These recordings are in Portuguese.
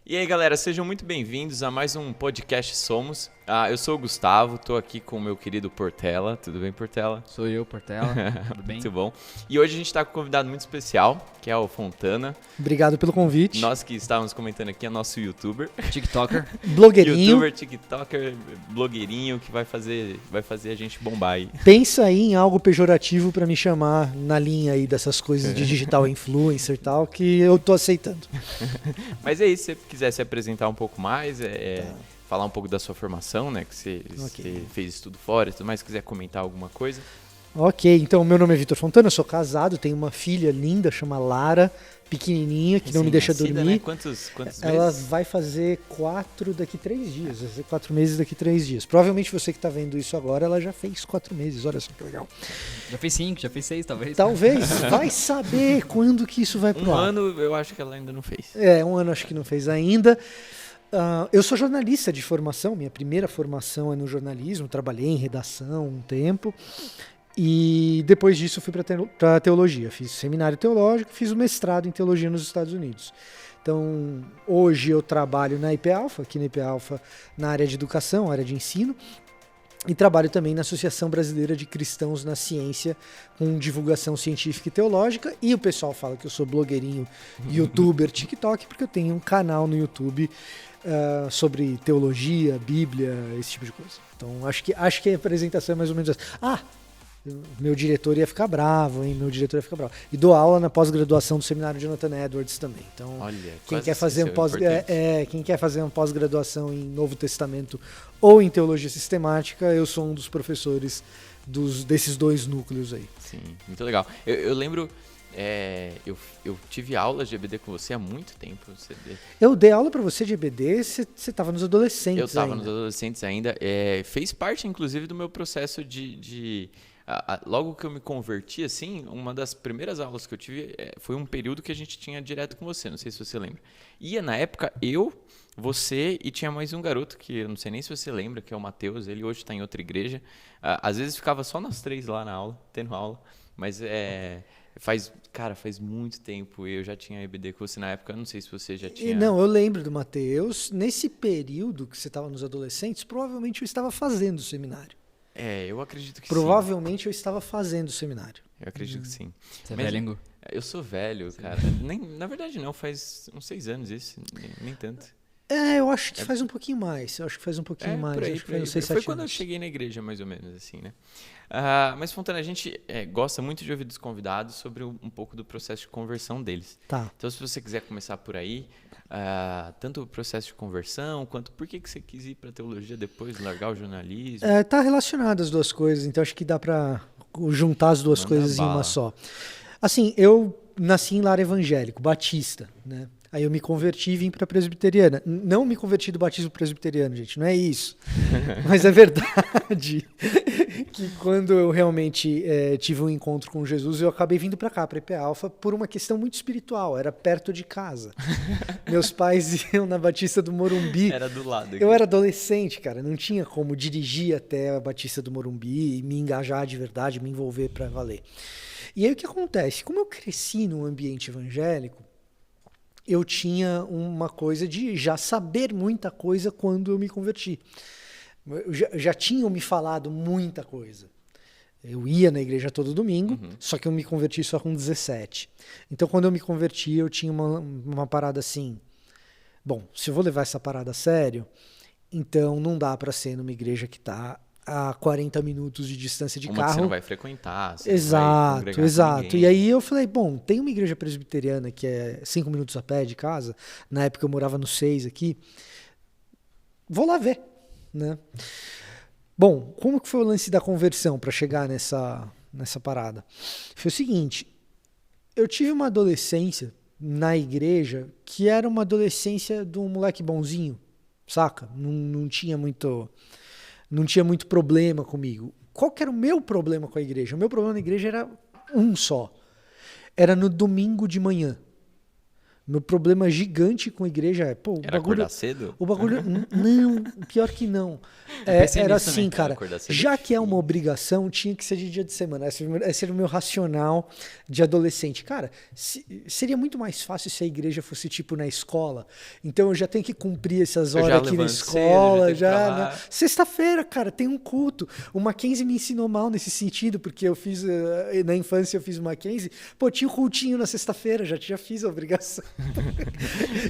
E aí, galera, sejam muito bem-vindos a mais um podcast Somos. Eu sou o Gustavo, estou aqui com o meu querido Portela. Tudo bem, Portela? Sou eu, Portela. Tudo bem? Muito bom. E hoje a gente está com um convidado muito especial, que é o Fontana. Obrigado pelo convite. Nós que estávamos comentando aqui é nosso youtuber. TikToker. Blogueirinho. Youtuber, TikToker, blogueirinho, que vai fazer a gente bombar aí. Pensa aí em algo pejorativo pra me chamar na linha aí dessas coisas de digital influencer e tal, que eu tô aceitando. Mas é isso, se você quiser se apresentar um pouco mais, falar um pouco da sua formação, né? Que você fez estudo fora e tudo mais, se quiser comentar alguma coisa. Ok, então meu nome é Vitor Fontana, eu sou casado, tenho uma filha linda, chama Lara, pequenininha, que não me deixa dormir. Né? Quantos meses? Ela vai fazer 4 daqui 3 dias, vai fazer 4 meses daqui 3 dias. Provavelmente você que tá vendo isso agora, ela já fez 4 meses, olha só que legal. Já fez 5, já fez 6 talvez. Talvez, vai saber quando que isso vai pro ar. Um ano eu acho que ela ainda não fez. Um ano acho que não fez ainda. Eu sou jornalista de formação, minha primeira formação é no jornalismo, trabalhei em redação um tempo e depois disso fui para teologia, fiz seminário teológico, fiz o mestrado em teologia nos Estados Unidos. Então hoje eu trabalho na IP Alpha, aqui na IP Alpha na área de educação, área de ensino, e trabalho também na Associação Brasileira de Cristãos na Ciência, com divulgação científica e teológica. E o pessoal fala que eu sou blogueirinho, youtuber, TikTok, porque eu tenho um canal no YouTube sobre teologia, Bíblia, esse tipo de coisa. Então acho que a apresentação é mais ou menos essa. Meu diretor ia ficar bravo, hein? E dou aula na pós-graduação do seminário Jonathan Edwards também. Então, olha, quem quer fazer uma pós-graduação em Novo Testamento ou em Teologia Sistemática, eu sou um dos professores desses dois núcleos aí. Sim, muito legal. Eu lembro, eu tive aulas de EBD com você há muito tempo. Eu dei aula para você de EBD, você estava nos adolescentes. Eu estava nos adolescentes ainda. Fez parte, inclusive, do meu processo logo que eu me converti, assim, uma das primeiras aulas que eu tive foi um período que a gente tinha direto com você, não sei se você lembra. Na época, você e tinha mais um garoto que eu não sei nem se você lembra, que é o Matheus, ele hoje está em outra igreja. Às vezes ficava só nós três lá na aula, tendo aula, mas faz muito tempo, eu já tinha EBD com você na época, eu não sei se você já tinha... Não, eu lembro do Matheus, nesse período que você estava nos adolescentes, provavelmente eu estava fazendo o seminário. Eu acredito que provavelmente eu estava fazendo o seminário. Eu acredito que sim. Você é velho? Eu sou velho, cara. Na verdade não, faz uns 6 anos isso, nem tanto. Eu acho que faz um pouquinho mais. Por aí. Foi quando eu cheguei na igreja, mais ou menos, assim, né? Mas, Fontana, a gente gosta muito de ouvir dos convidados sobre um pouco do processo de conversão deles. Tá. Então, se você quiser começar por aí, tanto o processo de conversão, quanto por que você quis ir para teologia depois, largar o jornalismo? Tá relacionado as duas coisas, então acho que dá para juntar as duas coisas em uma só. Assim, eu nasci em lar evangélico, batista, né? Aí eu me converti e vim para a presbiteriana. Não me converti do batismo presbiteriano, gente, não é isso. Mas é verdade que quando eu realmente tive um encontro com Jesus, eu acabei vindo para cá, para a IP Alpha, por uma questão muito espiritual. Era perto de casa. Meus pais iam na Batista do Morumbi. Era do lado aqui. Eu era adolescente, cara. Não tinha como dirigir até a Batista do Morumbi e me engajar de verdade, me envolver para valer. E aí o que acontece? Como eu cresci num ambiente evangélico, eu tinha uma coisa de já saber muita coisa quando eu me converti. Já tinham me falado muita coisa. Eu ia na igreja todo domingo, só que eu me converti só com 17. Então, quando eu me converti, eu tinha uma parada assim. Bom, se eu vou levar essa parada a sério, então não dá para ser numa igreja que está a 40 minutos de distância de carro. Que você não vai frequentar. Exato. E aí eu falei, bom, tem uma igreja presbiteriana que é 5 minutos a pé de casa. Na época eu morava no 6 aqui. Vou lá ver, né? Bom, como que foi o lance da conversão para chegar nessa parada? Foi o seguinte, eu tive uma adolescência na igreja que era uma adolescência de um moleque bonzinho, saca? Não tinha muito problema comigo. Qual que era o meu problema com a igreja? O meu problema na igreja era um só. Era no domingo de manhã. Meu problema gigante com a igreja é, pô, Era acordar cedo? o bagulho, não, pior que não. pensei Era nisso assim, também. cara, Acordar cedo é já que é uma obrigação, tinha que ser de dia de semana. Esse era o meu racional de adolescente. Cara, seria muito mais fácil se a igreja fosse tipo na escola. Então eu já tenho que cumprir essas Eu já horas aqui na levanto cedo, escola, já tenho que ir pra né? lá. Sexta-feira, cara, tem um culto. O Mackenzie me ensinou mal nesse sentido, porque eu fiz, na infância eu fiz o Mackenzie. Pô, tinha o cultinho na sexta-feira, já fiz a obrigação.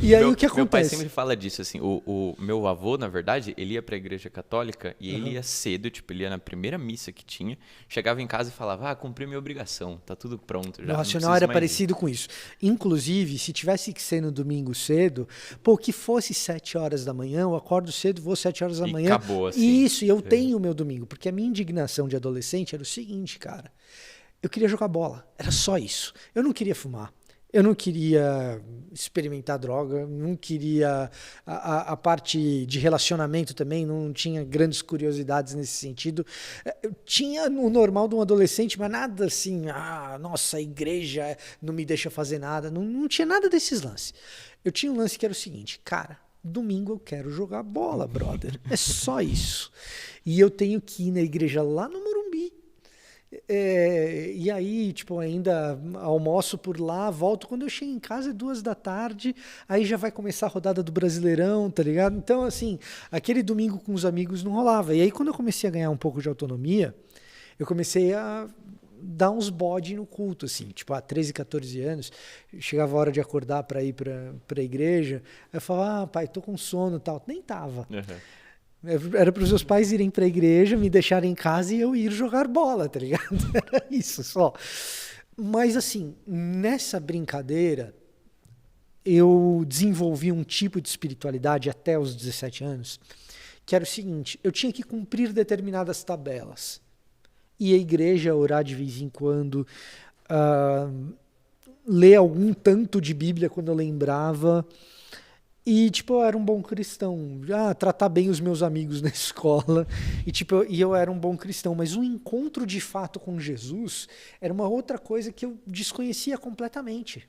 E aí o que acontece? Meu pai sempre fala disso, assim, o meu avô, na verdade, ele ia pra igreja católica e ele ia cedo, tipo, ele ia na primeira missa que tinha, chegava em casa e falava, cumpri minha obrigação, tá tudo pronto já. Meu não racional preciso era mais parecido com isso. Inclusive, se tivesse que ser no domingo cedo, pô, que fosse 7 horas da manhã, eu acordo cedo, vou 7 horas da E manhã. acabou, assim. Isso, e eu tenho o meu domingo. Porque a minha indignação de adolescente era o seguinte, cara. Eu queria jogar bola. Era só isso. Eu não queria fumar. Eu não queria experimentar droga, não queria a parte de relacionamento também, não tinha grandes curiosidades nesse sentido. Eu tinha o normal de um adolescente, mas nada assim, nossa, a igreja não me deixa fazer nada, não tinha nada desses lances. Eu tinha um lance que era o seguinte, cara, domingo eu quero jogar bola, brother, é só isso. E eu tenho que ir na igreja lá no Morumbi. E aí, tipo, ainda almoço por lá, volto. Quando eu chego em casa é 2 da tarde, aí já vai começar a rodada do Brasileirão, tá ligado? Então, assim, aquele domingo com os amigos não rolava. E aí, quando eu comecei a ganhar um pouco de autonomia, eu comecei a dar uns bode no culto, assim, tipo, há 13, 14 anos, chegava a hora de acordar para ir pra igreja, aí eu falava, pai, tô com sono e tal. Nem tava. Uhum. Era para os meus pais irem para a igreja, me deixarem em casa e eu ir jogar bola, tá ligado? Era isso só. Mas assim, nessa brincadeira, eu desenvolvi um tipo de espiritualidade até os 17 anos, que era o seguinte, eu tinha que cumprir determinadas tabelas. Ir à igreja, orar de vez em quando, ler algum tanto de Bíblia quando eu lembrava. E, tipo, eu era um bom cristão. Tratar bem os meus amigos na escola. E, tipo, eu era um bom cristão. Mas um encontro de fato com Jesus era uma outra coisa que eu desconhecia completamente.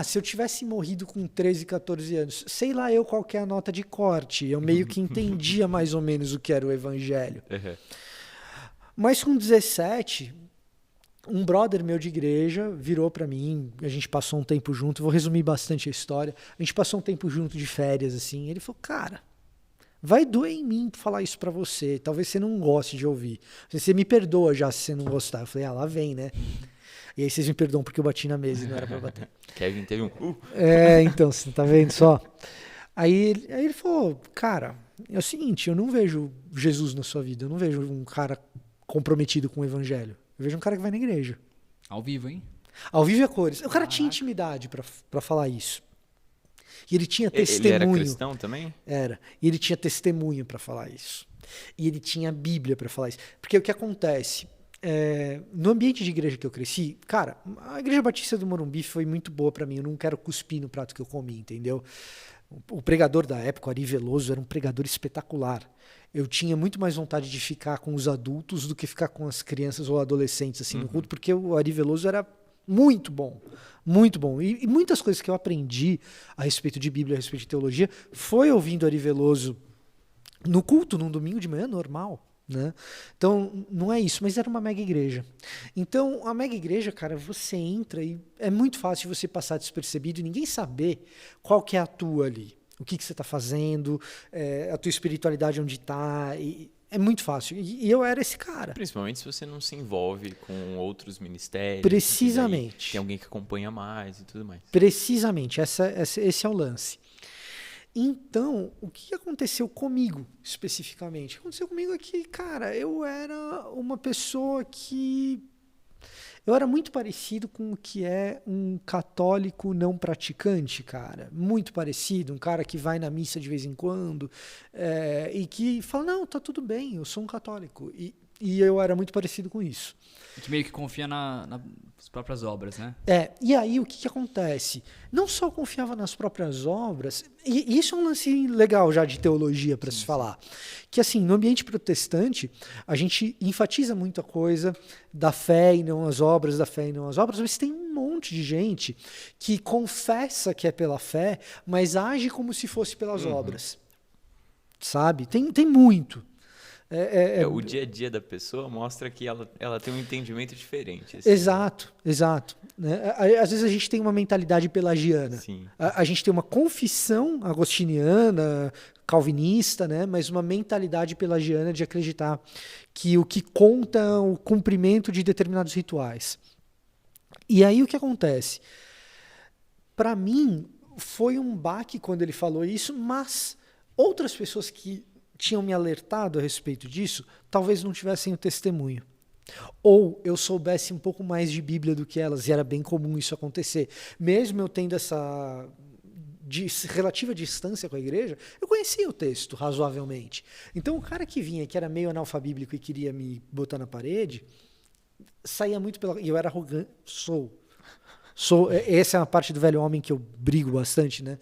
Se eu tivesse morrido com 13, 14 anos, sei lá eu qual que é a nota de corte. Eu meio que entendia mais ou menos o que era o evangelho. Uhum. Mas com 17... um brother meu de igreja virou pra mim, a gente passou um tempo junto, vou resumir bastante a história, a gente passou um tempo junto de férias, assim, ele falou, cara, vai doer em mim falar isso pra você, talvez você não goste de ouvir, você me perdoa já se você não gostar. Eu falei, lá vem, né? E aí vocês me perdoam porque eu bati na mesa e não era pra bater. Kevin teve um... Então, você tá vendo só? Aí ele falou, cara, é o seguinte, eu não vejo Jesus na sua vida, eu não vejo um cara comprometido com o evangelho. Eu vejo um cara que vai na igreja. Ao vivo, hein? Ao vivo e a cores. O cara tinha intimidade pra falar isso. E ele tinha Ele testemunho. era cristão também? Era. E ele tinha testemunho pra falar isso. E ele tinha Bíblia pra falar isso. Porque o que acontece? No ambiente de igreja que eu cresci, cara, a Igreja Batista do Morumbi foi muito boa pra mim. Eu não quero cuspir no prato que eu comi, entendeu? O pregador da época, o Ari Veloso, era um pregador espetacular. Eu tinha muito mais vontade de ficar com os adultos do que ficar com as crianças ou adolescentes assim no culto, porque o Ari Veloso era muito bom, muito bom. E muitas coisas que eu aprendi a respeito de Bíblia, a respeito de teologia, foi ouvindo Ari Veloso no culto, num domingo de manhã normal. Né? Então, não é isso, mas era uma mega igreja. Então, a mega igreja, cara, você entra e é muito fácil você passar despercebido e ninguém saber qual que é a tua ali. O que você está fazendo, a tua espiritualidade onde está. É muito fácil. E eu era esse cara. Principalmente se você não se envolve com outros ministérios. Precisamente. Tem alguém que acompanha mais e tudo mais. Precisamente. Esse é o lance. Então, o que aconteceu comigo, especificamente? O que aconteceu comigo é que, cara, eu era uma pessoa que... Eu era muito parecido com o que é um católico não praticante, cara. Muito parecido. Um cara que vai na missa de vez em quando e que fala, não, tá tudo bem, eu sou um católico. E E eu era muito parecido com isso. A gente meio que confia nas próprias obras, né? E aí o que acontece? Não só confiava nas próprias obras, e isso é um lance legal já de teologia para se falar, que assim, no ambiente protestante, a gente enfatiza muito a coisa da fé e não as obras, da fé e não as obras, mas tem um monte de gente que confessa que é pela fé, mas age como se fosse pelas obras. Sabe? Tem muito. O dia a dia da pessoa mostra que ela tem um entendimento diferente. Assim. Exato. Né? Às vezes a gente tem uma mentalidade pelagiana. Sim. A gente tem uma confissão agostiniana, calvinista, né? Mas uma mentalidade pelagiana de acreditar que o que conta é o cumprimento de determinados rituais. E aí o que acontece? Para mim, foi um baque quando ele falou isso, mas outras pessoas que tinham me alertado a respeito disso, talvez não tivessem o testemunho. Ou eu soubesse um pouco mais de Bíblia do que elas, e era bem comum isso acontecer. Mesmo eu tendo essa relativa distância com a igreja, eu conhecia o texto razoavelmente. Então o cara que vinha, que era meio analfabíblico e queria me botar na parede, saía muito pela... E eu era arrogante. Essa é uma parte do velho homem que eu brigo bastante, né?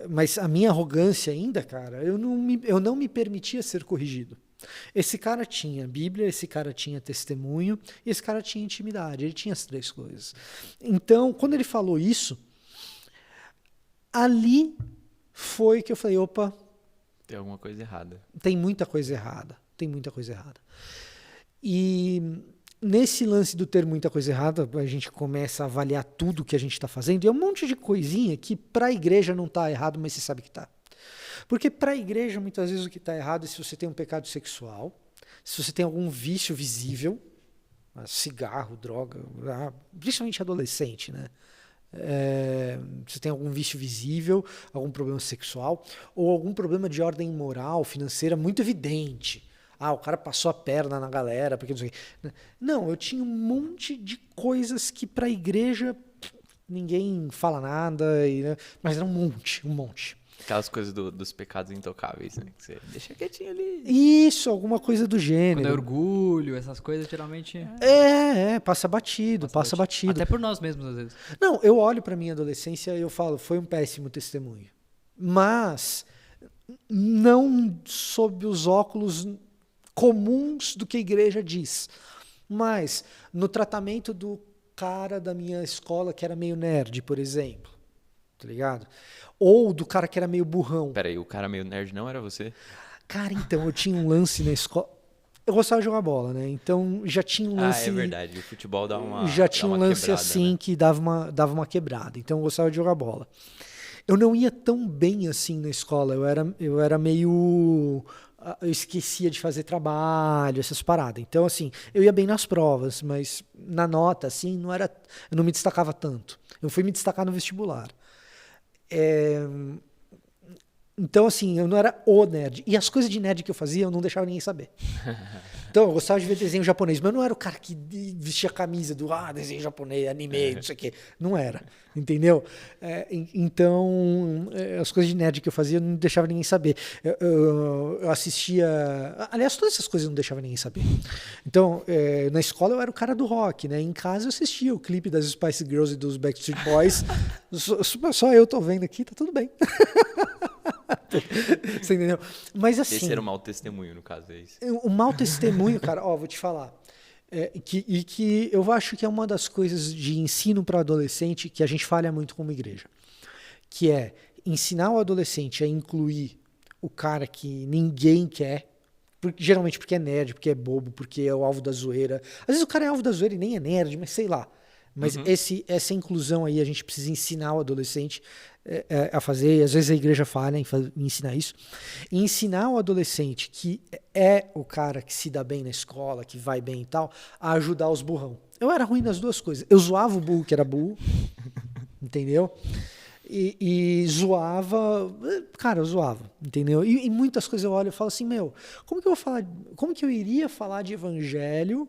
Mas a minha arrogância ainda, cara, eu não me permitia ser corrigido. Esse cara tinha Bíblia, esse cara tinha testemunho e esse cara tinha intimidade. Ele tinha as três coisas. Então, quando ele falou isso, ali foi que eu falei, opa, tem alguma coisa errada. Tem muita coisa errada. E nesse lance do ter muita coisa errada, a gente começa a avaliar tudo que a gente está fazendo, e é um monte de coisinha que para a igreja não está errado, mas você sabe que está. Porque para a igreja, muitas vezes, o que está errado é se você tem um pecado sexual, se você tem algum vício visível, cigarro, droga, principalmente adolescente, né? Você tem algum vício visível, algum problema sexual, ou algum problema de ordem moral, financeira muito evidente. O cara passou a perna na galera, porque não sei o quê. Não, eu tinha um monte de coisas que para a igreja ninguém fala nada, mas era um monte. Aquelas coisas dos pecados intocáveis, né? Que você deixa quietinho ali. Isso, alguma coisa do gênero. Quando é orgulho, essas coisas, geralmente... Passa batido. Até por nós mesmos, às vezes. Não, eu olho para minha adolescência e eu falo, foi um péssimo testemunho. Mas não sob os óculos comuns do que a igreja diz, mas no tratamento do cara da minha escola que era meio nerd, por exemplo, tá ligado? Ou do cara que era meio burrão. Peraí, o cara meio nerd não era você? Cara, então, eu tinha um lance na escola, eu gostava de jogar bola, né? Então já tinha um lance... é verdade, o futebol dá uma Já tinha um lance quebrada, assim, né? Que dava uma quebrada, então eu gostava de jogar bola. Eu não ia tão bem assim na escola, eu era meio... Eu esquecia de fazer trabalho, essas paradas. Então, assim, eu ia bem nas provas, mas na nota, assim, eu não me destacava tanto. Eu fui me destacar no vestibular. Então, assim, eu não era o nerd. E as coisas de nerd que eu fazia, eu não deixava ninguém saber. Então, eu gostava de ver desenho japonês, mas eu não era o cara que vestia a camisa do desenho japonês, anime, não sei o quê. Não era, entendeu? Então, as coisas de nerd que eu fazia, eu não deixava ninguém saber. Eu assistia... Aliás, todas essas coisas eu não deixava ninguém saber. Então, na escola eu era o cara do rock, né? Em casa eu assistia o clipe das Spice Girls e dos Backstreet Boys. Só eu tô vendo aqui, tá tudo bem. Você entendeu? Mas assim... Esse era um mau testemunho, no caso, é isso. O mau testemunho, cara, vou te falar. Que eu acho que é uma das coisas de ensino para adolescente que a gente falha muito como igreja. Que é ensinar o adolescente a incluir o cara que ninguém quer, geralmente porque é nerd, porque é bobo, porque é o alvo da zoeira. Às vezes o cara é alvo da zoeira e nem é nerd, mas sei lá. Mas essa inclusão aí a gente precisa ensinar o adolescente a fazer, e às vezes a igreja falha em ensinar isso. E ensinar o adolescente que é o cara que se dá bem na escola, que vai bem e tal, a ajudar os burrão. Eu era ruim nas duas coisas. Eu zoava o burro que era burro, entendeu? E zoava, cara, eu zoava, entendeu? E muitas coisas eu olho e falo assim, como que eu iria falar de evangelho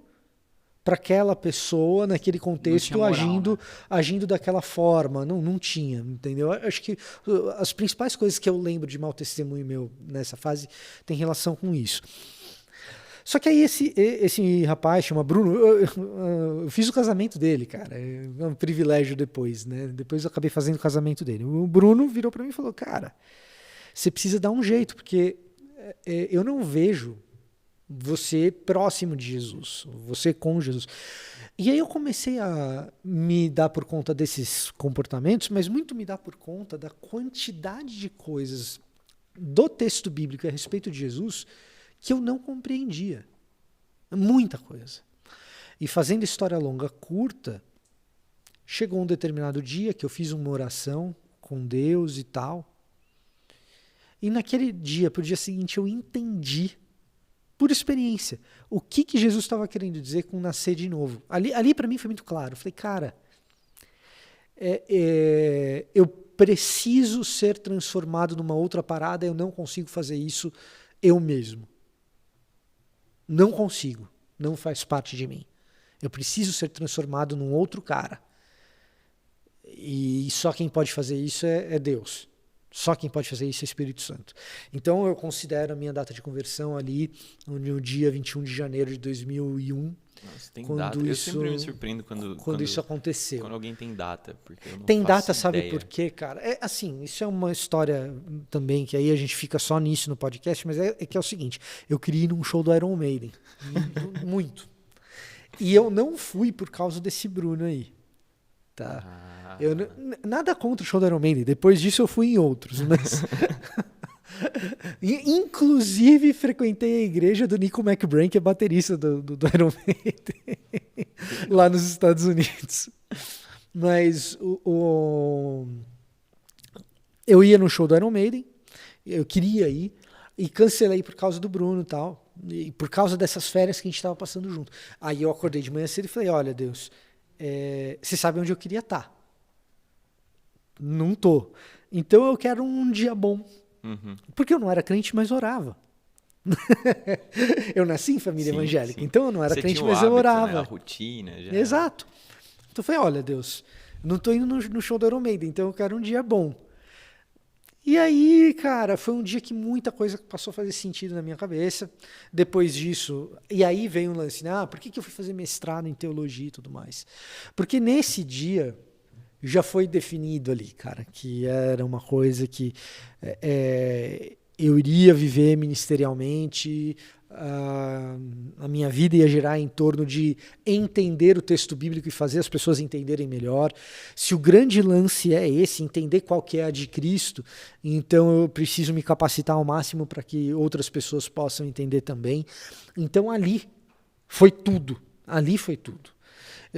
para aquela pessoa naquele contexto moral, agindo daquela forma? Não tinha, entendeu? Acho que as principais coisas que eu lembro de mau testemunho meu nessa fase tem relação com isso. Só que aí esse rapaz chama Bruno, eu fiz o casamento dele, cara. É um privilégio depois, né? Depois eu acabei fazendo o casamento dele. O Bruno virou pra mim e falou, cara, você precisa dar um jeito, porque eu não vejo você próximo de Jesus, você com Jesus. E aí eu comecei a me dar por conta desses comportamentos, mas muito me dar por conta da quantidade de coisas do texto bíblico a respeito de Jesus que eu não compreendia. Muita coisa. E fazendo história longa curta, chegou um determinado dia que eu fiz uma oração com Deus e tal. E naquele dia, pro dia seguinte, eu entendi, por experiência, o que Jesus estava querendo dizer com nascer de novo. Ali para mim foi muito claro. Eu falei, cara, eu preciso ser transformado numa outra parada, eu não consigo fazer isso eu mesmo. Não consigo, não faz parte de mim. Eu preciso ser transformado num outro cara. E só quem pode fazer isso é Deus. Só quem pode fazer isso é o Espírito Santo. Então eu considero a minha data de conversão ali no dia 21 de janeiro de 2001. Nossa, tem data. Eu sempre me surpreendo quando isso aconteceu. Quando alguém tem data. Porque eu não tem faço data, sabe ideia. por quê, cara? Assim, isso é uma história também, que aí a gente fica só nisso no podcast, mas que é o seguinte, eu queria ir num show do Iron Maiden. Muito. E eu não fui por causa desse Bruno aí. Tá? Nada contra o show do Iron Maiden. Depois disso eu fui em outros, mas... Inclusive frequentei a igreja do Nico McBrain, que é baterista do Iron Maiden, lá nos Estados Unidos. Mas eu ia no show do Iron Maiden, eu queria ir, e cancelei por causa do Bruno e tal, e por causa dessas férias que a gente estava passando junto. Aí eu acordei de manhã cedo e falei, olha Deus, você sabe onde eu queria estar. Não tô. Então eu quero um dia bom. Uhum. Porque eu não era crente, mas orava. Eu nasci em família evangélica, então eu não era crente, mas eu orava. Né? A rotina. Já... Exato. Então eu falei, olha Deus, não tô indo no show do Iron Maiden, então eu quero um dia bom. E aí, cara, foi um dia que muita coisa passou a fazer sentido na minha cabeça. Depois disso, e aí veio um lance, por que eu fui fazer mestrado em teologia e tudo mais? Porque nesse dia... já foi definido ali, cara, que era uma coisa que eu iria viver ministerialmente, a minha vida ia girar em torno de entender o texto bíblico e fazer as pessoas entenderem melhor. Se o grande lance é esse, entender qual que é a de Cristo, então eu preciso me capacitar ao máximo para que outras pessoas possam entender também. Então ali foi tudo,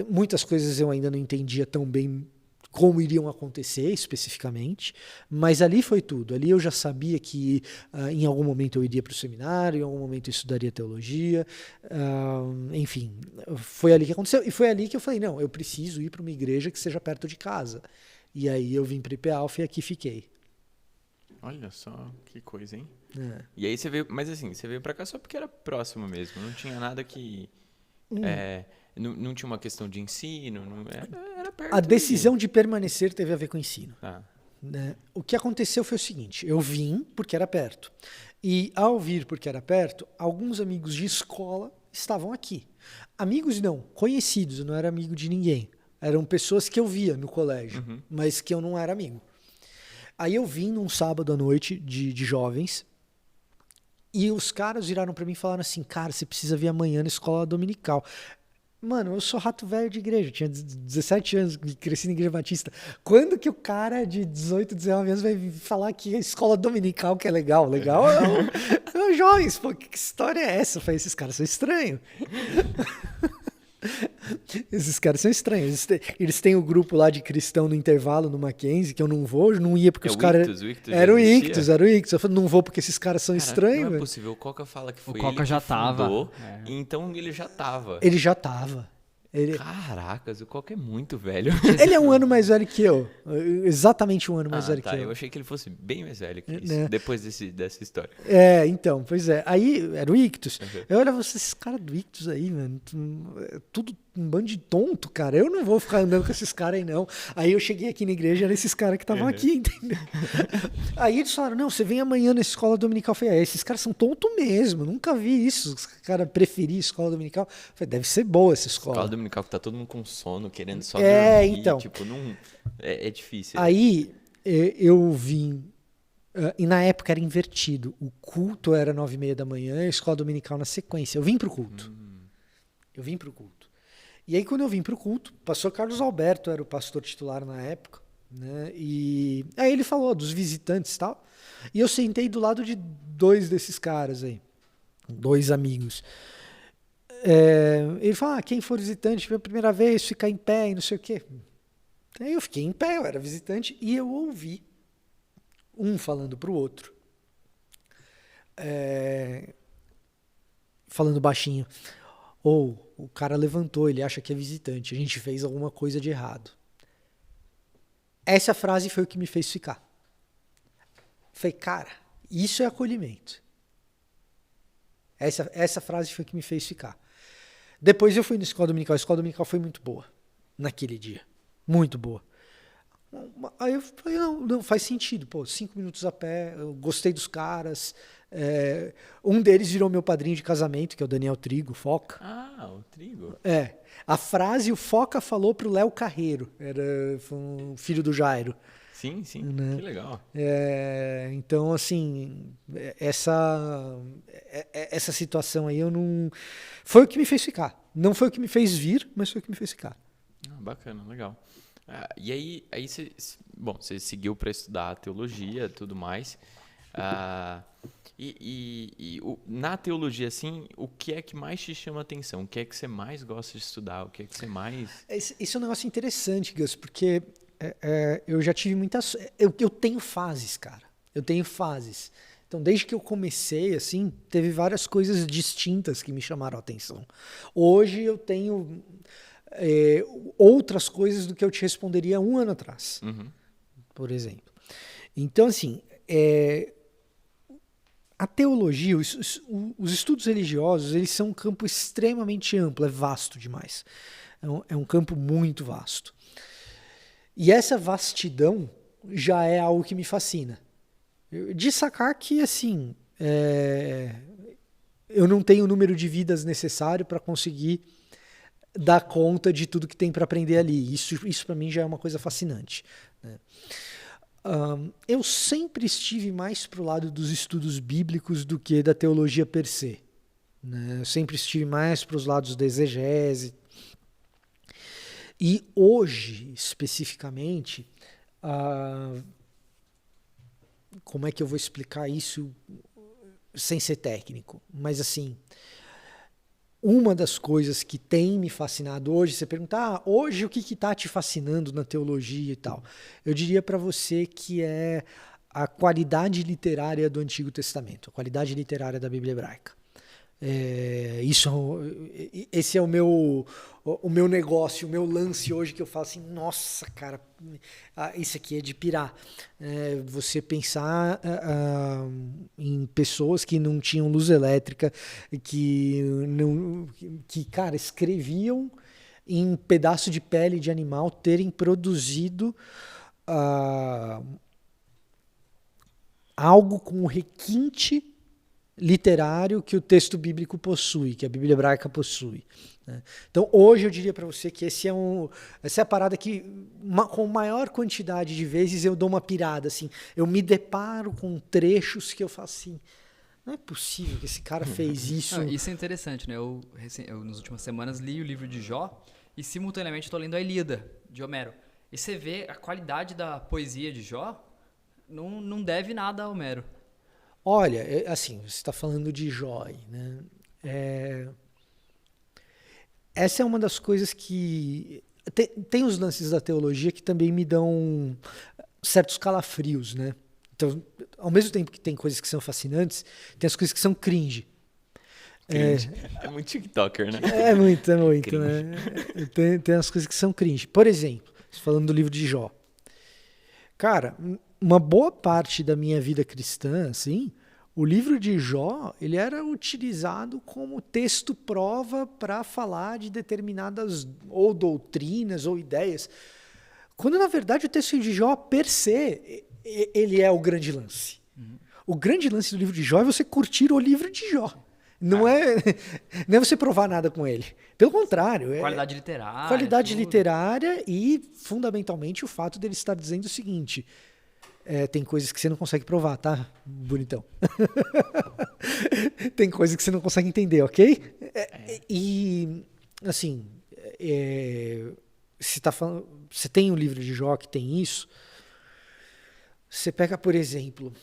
Muitas coisas eu ainda não entendia tão bem como iriam acontecer especificamente, mas ali foi tudo. Ali eu já sabia que em algum momento eu iria para o seminário, em algum momento eu estudaria teologia, enfim, foi ali que aconteceu. E foi ali que eu falei, não, eu preciso ir para uma igreja que seja perto de casa. E aí eu vim para o IP Alpha e aqui fiquei. Olha só, que coisa, hein? E aí você veio, mas assim, você veio para cá só porque era próximo mesmo, não tinha nada que... Não tinha uma questão de ensino, era perto. A decisão de permanecer teve a ver com o ensino. Né? O que aconteceu foi o seguinte, eu vim porque era perto. E ao vir porque era perto, alguns amigos de escola estavam aqui. Amigos não, conhecidos, eu não era amigo de ninguém. Eram pessoas que eu via no colégio, mas que eu não era amigo. Aí eu vim num sábado à noite de jovens, e os caras viraram para mim e falaram assim, cara, você precisa vir amanhã na escola dominical. Mano, eu sou rato velho de igreja, tinha 17 anos, cresci na igreja batista. Quando que o cara de 18, 19 anos vai falar que a escola dominical que é legal? Legal é jovens, pô, que história é essa? Eu falei, esses caras são estranhos. Esses caras são estranhos. Eles têm o grupo lá de cristão no intervalo, no Mackenzie, que eu não vou, não ia porque os caras... Era o Ictus. Eu falei, não vou porque esses caras são estranhos. Não é possível, o Coca fala que foi o Coca ele já que fundou, tava. então ele já tava. Ele já tava. Caracas, o Coca é muito velho. Ele é um ano mais velho que eu. Exatamente um ano mais velho que eu. Eu achei que ele fosse bem mais velho que isso, Né? depois dessa história. Então, pois é. Aí era o Ictus. Eu olhava esses caras do Ictus aí, mano. Tudo um bando de tonto, cara. Eu não vou ficar andando com esses caras aí, não. Aí eu cheguei aqui na igreja, eram esses caras que estavam aqui, entendeu? Aí eles falaram, não, você vem amanhã na escola dominical. Eu falei, esses caras são tontos mesmo. Nunca vi isso. Os caras preferiam escola dominical. Eu falei, deve ser boa essa escola. Escola dominical que tá todo mundo com sono, querendo só dormir. Então. Tipo, não... É difícil. Aí eu vim... E na época era invertido. O culto era 9h30 da manhã e a escola dominical na sequência. Eu vim pro culto. E aí quando eu vim pro culto, o pastor Carlos Alberto era o pastor titular na época, né? E aí ele falou dos visitantes e tal. E eu sentei do lado de 2 desses caras aí. 2 amigos. Ele falou, quem for visitante pela primeira vez, ficar em pé e não sei o quê. Aí eu fiquei em pé, eu era visitante, e eu ouvi um falando pro outro. Falando baixinho. O cara levantou, ele acha que é visitante. A gente fez alguma coisa de errado. Essa frase foi o que me fez ficar. Falei, cara, isso é acolhimento. Essa frase foi o que me fez ficar. Depois eu fui na escola dominical. A escola dominical foi muito boa naquele dia. Muito boa. Aí eu falei, não faz sentido. 5 minutos a pé, eu gostei dos caras. Um deles virou meu padrinho de casamento, que é o Daniel Trigo, Foca. O Trigo. A frase o Foca falou pro Léo Carreiro. Foi um filho do Jairo. Sim, né? Que legal. Então, assim, essa situação aí eu não... Foi o que me fez ficar. Não foi o que me fez vir, mas foi o que me fez ficar. Bacana, legal. E aí você seguiu para estudar teologia e tudo mais. Na teologia, assim, o que é que mais te chama a atenção? O que é que você mais gosta de estudar? O que é que você mais... Isso é um negócio interessante, Gus, porque eu já tive muitas... Eu tenho fases, cara. Eu tenho fases. Então, desde que eu comecei, assim, teve várias coisas distintas que me chamaram a atenção. Hoje eu tenho... outras coisas do que eu te responderia 1 ano atrás, por exemplo. Então, assim, a teologia, os estudos religiosos, eles são um campo extremamente amplo, é vasto demais. É um campo muito vasto. E essa vastidão já é algo que me fascina. De sacar que, assim, eu não tenho o número de vidas necessário para conseguir dar conta de tudo que tem para aprender ali. Isso para mim já é uma coisa fascinante, né? Eu sempre estive mais pro lado dos estudos bíblicos do que da teologia per se, né? Eu sempre estive mais para os lados da exegese. E hoje, especificamente, como é que eu vou explicar isso sem ser técnico? Mas assim... Uma das coisas que tem me fascinado hoje, você perguntar, hoje o que está te fascinando na teologia e tal? Eu diria para você que é a qualidade literária do Antigo Testamento, a qualidade literária da Bíblia hebraica. Esse é o meu negócio, o meu lance hoje, que eu falo assim, nossa, cara, isso aqui é de pirar. Você pensar em pessoas que não tinham luz elétrica, que cara, escreviam em pedaço de pele de animal, terem produzido algo com o requinte literário que o texto bíblico possui, que a Bíblia hebraica possui, né? Então, hoje eu diria para você que essa é a parada que, com maior quantidade de vezes, eu dou uma pirada, assim. Eu me deparo com trechos que eu falo assim, não é possível que esse cara fez isso. Isso é interessante, né? Eu, nas últimas semanas, li o livro de Jó e, simultaneamente, estou lendo a Ilíada, de Homero. E você vê a qualidade da poesia de Jó, não deve nada a Homero. Olha, assim, você está falando de Jó, né? Essa é uma das coisas que... Tem os lances da teologia que também me dão certos calafrios, né? Então, ao mesmo tempo que tem coisas que são fascinantes, tem as coisas que são cringe. Cringe. É muito TikToker, né? É muito, Cringe. né? Tem as coisas que são cringe. Por exemplo, falando do livro de Jó. Cara, uma boa parte da minha vida cristã, assim, o livro de Jó, ele era utilizado como texto prova para falar de determinadas ou doutrinas ou ideias, quando na verdade o texto de Jó per se, ele é o grande lance. O grande lance do livro de Jó é você curtir o livro de Jó. Não é você provar nada com ele. Pelo contrário. Qualidade literária. Qualidade tudo. literária e, fundamentalmente, o fato dele estar dizendo o seguinte: tem coisas que você não consegue provar, tá, bonitão? Tem coisas que você não consegue entender, ok? E, assim, você tem um livro de Jó que tem isso. Você pega, por exemplo,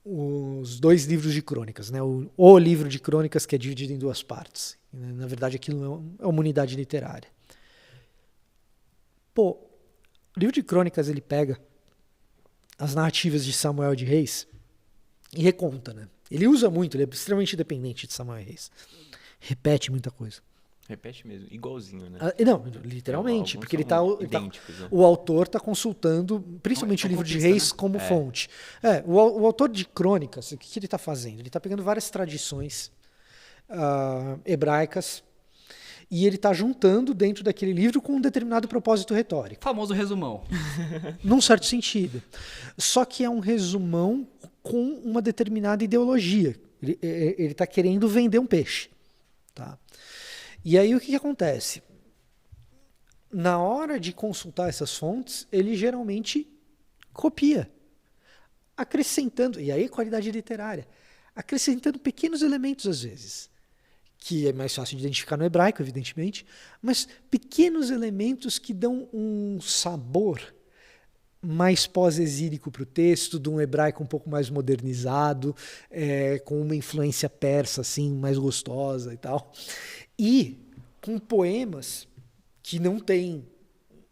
os 2 livros de crônicas, né? O livro de crônicas, que é dividido em 2 partes. Na verdade, aquilo é uma unidade literária. Pô, o livro de crônicas, ele pega as narrativas de Samuel de Reis e reconta, né? Ele usa muito, ele é extremamente dependente de Samuel e Reis. Repete muita coisa. Repete mesmo, igualzinho, né? Não, literalmente, Alguns porque são idênticos, né? o autor está consultando, principalmente o livro de Reis, né? como fonte. O autor de crônicas, o que ele está fazendo? Ele está pegando várias tradições hebraicas e ele está juntando dentro daquele livro com um determinado propósito retórico. Famoso resumão. Num certo sentido. Só que é um resumão com uma determinada ideologia. Ele está querendo vender um peixe. Tá? E aí o que acontece? Na hora de consultar essas fontes, ele geralmente copia, acrescentando, e aí qualidade literária, acrescentando pequenos elementos às vezes, que é mais fácil de identificar no hebraico, evidentemente, mas pequenos elementos que dão um sabor mais pós-exílico para o texto, de um hebraico um pouco mais modernizado, com uma influência persa assim, mais gostosa e tal. E com poemas que não tem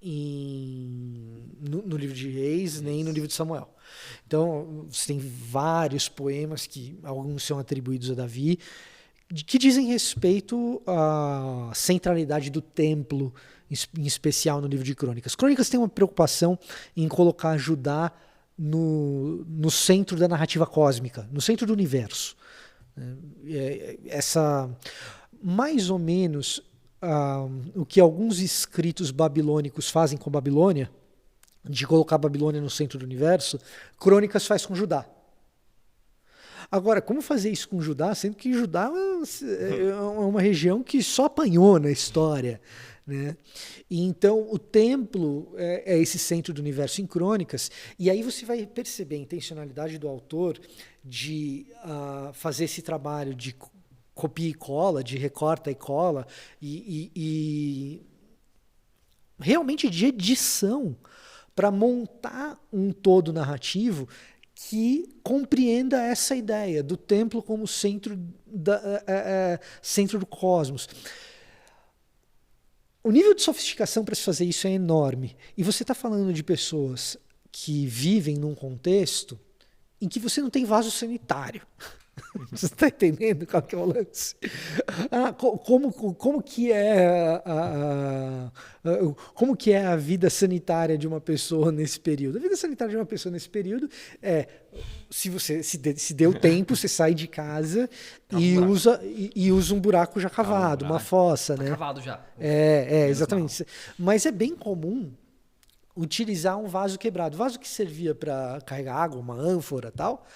no livro de Reis, nem no livro de Samuel. Então, você tem vários poemas, que alguns são atribuídos a Davi, que dizem respeito à centralidade do templo, em especial no livro de Crônicas. Crônicas tem uma preocupação em colocar Judá no centro da narrativa cósmica, no centro do universo. Mais ou menos o que alguns escritos babilônicos fazem com Babilônia, de colocar a Babilônia no centro do universo, Crônicas faz com Judá. Agora, como fazer isso com Judá, sendo que Judá é uma região que só apanhou na história, né? E então o templo é esse centro do universo em Crônicas, e aí você vai perceber a intencionalidade do autor de fazer esse trabalho de copia e cola, de recorta e cola, e realmente de edição, para montar um todo narrativo que compreenda essa ideia do templo como centro do cosmos. O nível de sofisticação para se fazer isso é enorme. E você está falando de pessoas que vivem num contexto em que você não tem vaso sanitário. Você está entendendo qual que é o lance? Como que é a vida sanitária de uma pessoa nesse período? A vida sanitária de uma pessoa nesse período se você se deu tempo, você sai de casa e usa um buraco já cavado, uma fossa, né? Cavado já. Exatamente. Mas é bem comum utilizar um vaso quebrado. Vaso que servia para carregar água, uma ânfora e tal.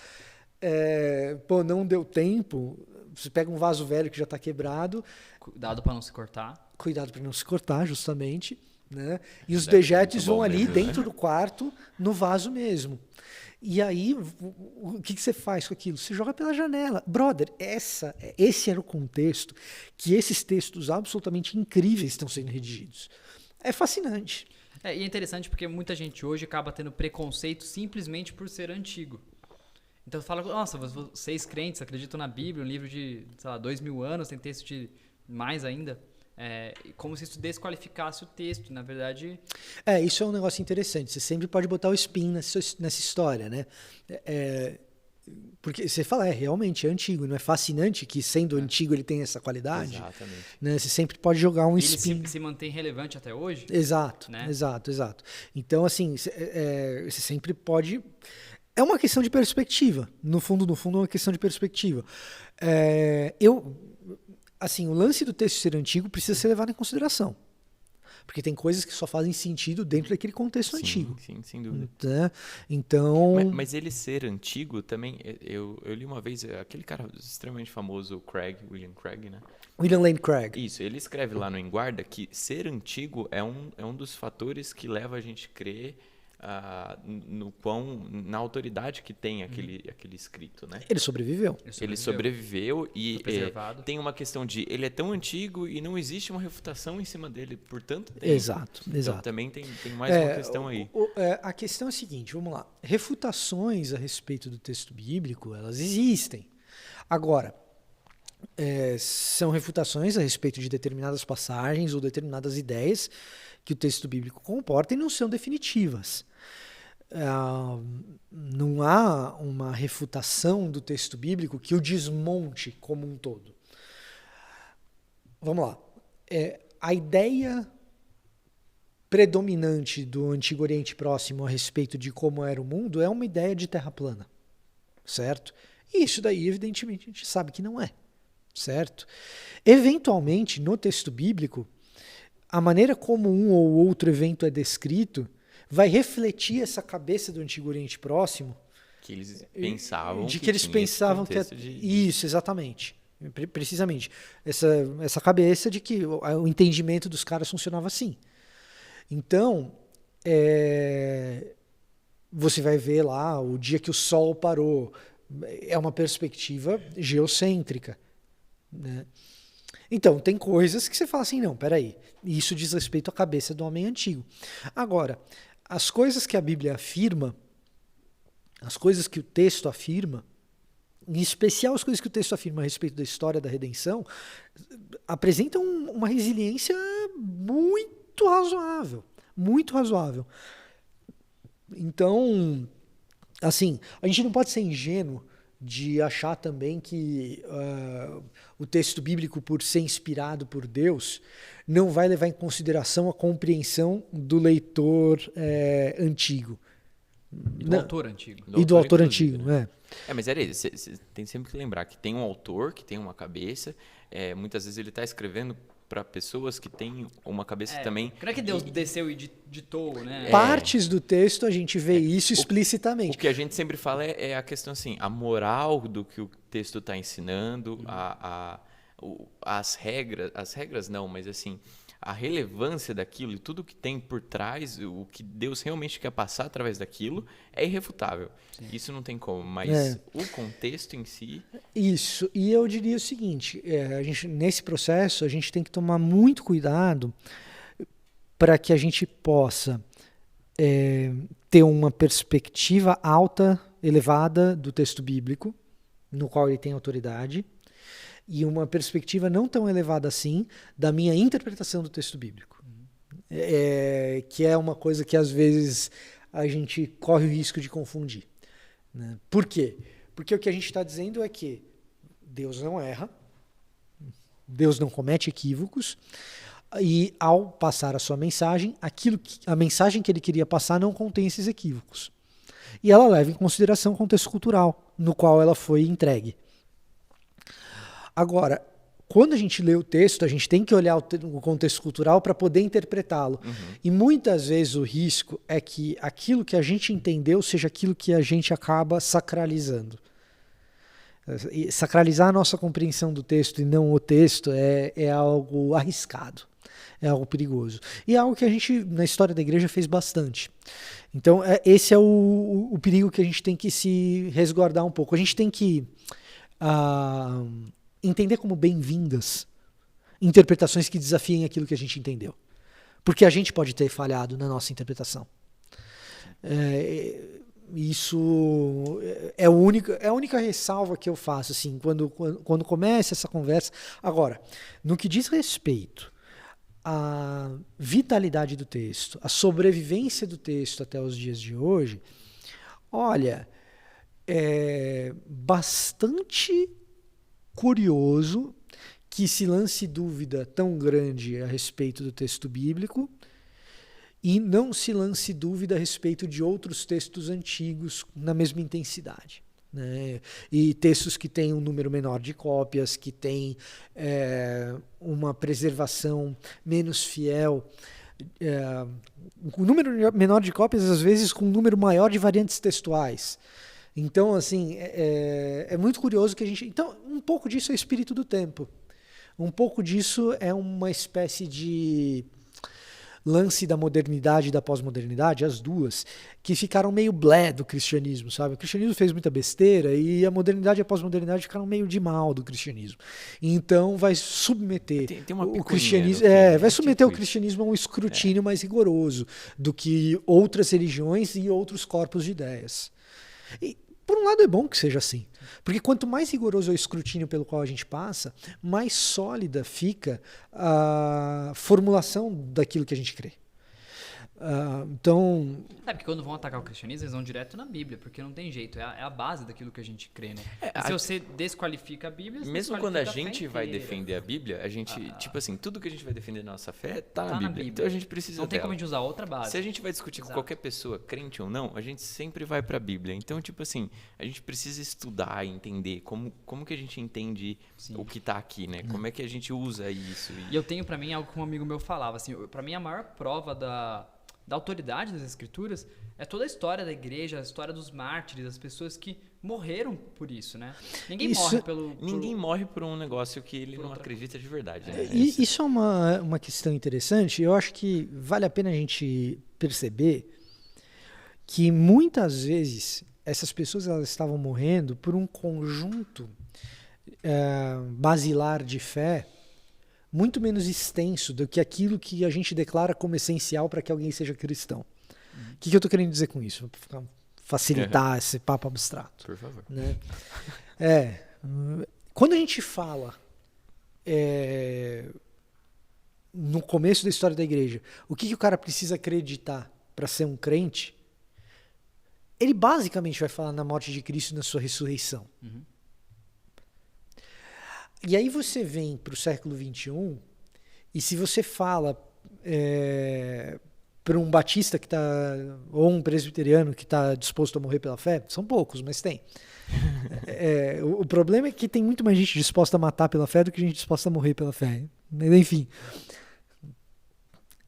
Não deu tempo, você pega um vaso velho que já está quebrado. Cuidado para não se cortar. Cuidado para não se cortar, justamente. Né? E os dejetos vão ali dentro do quarto, no vaso mesmo. E aí, o que você faz com aquilo? Você joga pela janela. Brother, esse era o contexto que esses textos absolutamente incríveis estão sendo redigidos. É fascinante. E é interessante porque muita gente hoje acaba tendo preconceito simplesmente por ser antigo. Então fala, nossa, vocês crentes acreditam na Bíblia, um livro de, 2.000 anos, tem texto de mais ainda. Como se isso desqualificasse o texto, na verdade... Isso é um negócio interessante, você sempre pode botar o spin nessa história, né? Porque você fala, realmente é antigo, não é fascinante que sendo antigo ele tem essa qualidade? Exatamente. Né? Você sempre pode jogar um Ele spin. se mantém relevante até hoje? Exato, né? exato. Então, assim, você sempre pode... É uma questão de perspectiva. No fundo, é uma questão de perspectiva. Assim, o lance do texto ser antigo precisa ser levado em consideração. Porque tem coisas que só fazem sentido dentro daquele contexto antigo. Sim, sem dúvida. Né? Então... Mas ele ser antigo também... Eu li uma vez, aquele cara extremamente famoso, William Craig, né? William Lane Craig. Isso, ele escreve lá no Em Guarda que ser antigo é um dos fatores que leva a gente a crer na autoridade que tem aquele escrito, né? Ele sobreviveu. Ele sobreviveu e tem uma questão de ele é tão antigo e não existe uma refutação em cima dele por tanto tempo. Exato. Então também tem mais uma questão aí. A questão é a seguinte, vamos lá. Refutações a respeito do texto bíblico, elas existem. Agora, são refutações a respeito de determinadas passagens ou determinadas ideias que o texto bíblico comporta e não são definitivas. Não há uma refutação do texto bíblico que o desmonte como um todo. Vamos lá. A ideia predominante do Antigo Oriente Próximo a respeito de como era o mundo é uma ideia de terra plana, certo? E isso daí, evidentemente, a gente sabe que não é, certo? Eventualmente, no texto bíblico, a maneira como um ou outro evento é descrito vai refletir essa cabeça do Antigo Oriente Próximo. Que eles pensavam que Isso, exatamente. Precisamente. Essa cabeça de que o entendimento dos caras funcionava assim. Então, você vai ver lá o dia que o Sol parou. É uma perspectiva geocêntrica, né? Então, tem coisas que você fala assim, não, peraí, isso diz respeito à cabeça do homem antigo. Agora, as coisas que a Bíblia afirma, as coisas que o texto afirma, em especial as coisas que o texto afirma a respeito da história da redenção, apresentam uma resiliência muito razoável, muito razoável. Então, assim, a gente não pode ser ingênuo de achar também que o texto bíblico, por ser inspirado por Deus, não vai levar em consideração a compreensão do leitor antigo. E do autor antigo. E do autor antigo, né? Mas era isso, você tem sempre que lembrar que tem um autor, que tem uma cabeça, muitas vezes ele está escrevendo para pessoas que têm uma cabeça também... Não é que Deus desceu e ditou, né? Partes do texto a gente vê isso explicitamente. O que a gente sempre fala é a questão assim, a moral do que o texto está ensinando, as regras não, mas assim, a relevância daquilo e tudo que tem por trás, o que Deus realmente quer passar através daquilo, é irrefutável. Sim. Isso não tem como, mas o contexto em si... Isso, e eu diria o seguinte, nesse processo a gente tem que tomar muito cuidado para que a gente possa ter uma perspectiva alta, elevada do texto bíblico, no qual ele tem autoridade, e uma perspectiva não tão elevada assim da minha interpretação do texto bíblico. Que é uma coisa que às vezes a gente corre o risco de confundir, né? Por quê? Porque o que a gente está dizendo é que Deus não erra, Deus não comete equívocos, e ao passar a sua mensagem, a mensagem que ele queria passar não contém esses equívocos. E ela leva em consideração o contexto cultural no qual ela foi entregue. Agora, quando a gente lê o texto, a gente tem que olhar o contexto cultural para poder interpretá-lo. Uhum. E muitas vezes o risco é que aquilo que a gente entendeu seja aquilo que a gente acaba sacralizando. E sacralizar a nossa compreensão do texto e não o texto é algo arriscado, é algo perigoso. E é algo que a gente, na história da igreja, fez bastante. Então, esse é o perigo que a gente tem que se resguardar um pouco. A gente tem que... entender como bem-vindas interpretações que desafiem aquilo que a gente entendeu. Porque a gente pode ter falhado na nossa interpretação. Isso é a única ressalva que eu faço assim, quando começa essa conversa. Agora, no que diz respeito à vitalidade do texto, à sobrevivência do texto até os dias de hoje, olha... é bastante curioso que se lance dúvida tão grande a respeito do texto bíblico e não se lance dúvida a respeito de outros textos antigos na mesma intensidade. Né? E textos que têm um número menor de cópias, que têm uma preservação menos fiel, um número menor de cópias, às vezes com um número maior de variantes textuais. Então, assim, é muito curioso que a gente... Então, um pouco disso é o espírito do tempo. Um pouco disso é uma espécie de lance da modernidade e da pós-modernidade, as duas, que ficaram meio blé do cristianismo, sabe? O cristianismo fez muita besteira e a modernidade e a pós-modernidade ficaram meio de mal do cristianismo. Então vai submeter tem uma o cristianismo, vai submeter o cristianismo a um escrutínio mais rigoroso do que outras religiões e outros corpos de ideias. E, por um lado, é bom que seja assim. Porque quanto mais rigoroso é o escrutínio pelo qual a gente passa, mais sólida fica a formulação daquilo que a gente crê. Então... porque quando vão atacar o cristianismo, eles vão direto na Bíblia, porque não tem jeito, é a base daquilo que a gente crê, né? Se você desqualifica a Bíblia... Mesmo quando a gente vai defender a Bíblia, a gente, tipo assim, tudo que a gente vai defender na nossa fé tá na Bíblia. Então a gente precisa não tem como a gente usar outra base. Se a gente vai discutir com qualquer pessoa, crente ou não, a gente sempre vai pra Bíblia. Então, tipo assim, a gente precisa estudar e entender como que a gente entende o que tá aqui, né? Como é que a gente usa isso. E eu tenho pra mim algo que um amigo meu falava, assim, pra mim a maior prova da autoridade das escrituras é toda a história da igreja, a história dos mártires, as pessoas que morreram por isso, né? Ninguém morre por um negócio que ele não acredita de verdade. Né? Isso é uma questão interessante. Eu acho que vale a pena a gente perceber que muitas vezes essas pessoas elas estavam morrendo por um conjunto basilar de fé muito menos extenso do que aquilo que a gente declara como essencial para que alguém seja cristão. O que eu estou querendo dizer com isso? Para facilitar esse papo abstrato. Por favor. Né? Quando a gente fala no começo da história da igreja, o que o cara precisa acreditar para ser um crente, ele basicamente vai falar na morte de Cristo e na sua ressurreição. Uhum. E aí você vem para o século XXI e se você fala para um batista que tá, ou um presbiteriano que está disposto a morrer pela fé, são poucos, mas tem. O problema é que tem muito mais gente disposta a matar pela fé do que gente disposta a morrer pela fé. Enfim,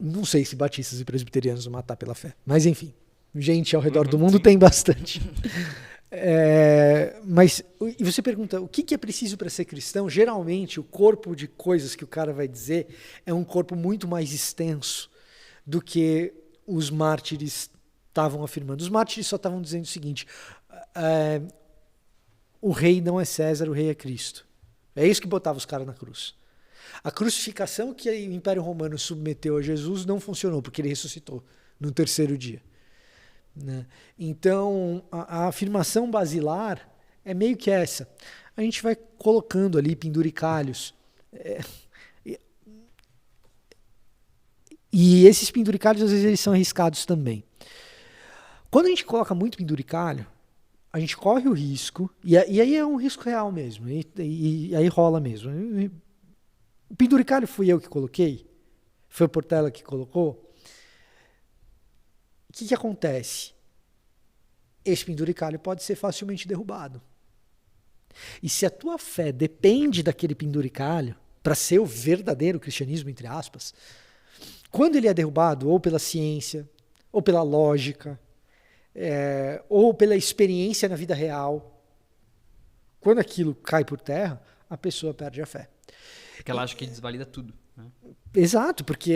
não sei se batistas e presbiterianos vão matar pela fé, mas enfim, gente ao redor do mundo tem bastante. Mas e você pergunta o que é preciso para ser cristão? Geralmente o corpo de coisas que o cara vai dizer é um corpo muito mais extenso do que os mártires estavam afirmando. Os mártires só estavam dizendo o seguinte: o rei não é César, o rei é Cristo. É isso que botava os caras na cruz. A crucificação que o Império Romano submeteu a Jesus não funcionou porque ele ressuscitou no terceiro dia. Né? Então, a afirmação basilar é meio que essa. A gente vai colocando ali penduricalhos. E esses penduricalhos, às vezes, eles são arriscados também. Quando a gente coloca muito penduricalho, a gente corre o risco, e aí é um risco real mesmo, e aí rola mesmo. O penduricalho fui eu que coloquei? Foi o Portela que colocou? O que acontece? Esse penduricalho pode ser facilmente derrubado. E se a tua fé depende daquele penduricalho para ser o verdadeiro cristianismo, entre aspas, quando ele é derrubado ou pela ciência, ou pela lógica, ou pela experiência na vida real, quando aquilo cai por terra, a pessoa perde a fé. Porque ela acha que desvalida tudo. Né? Exato, porque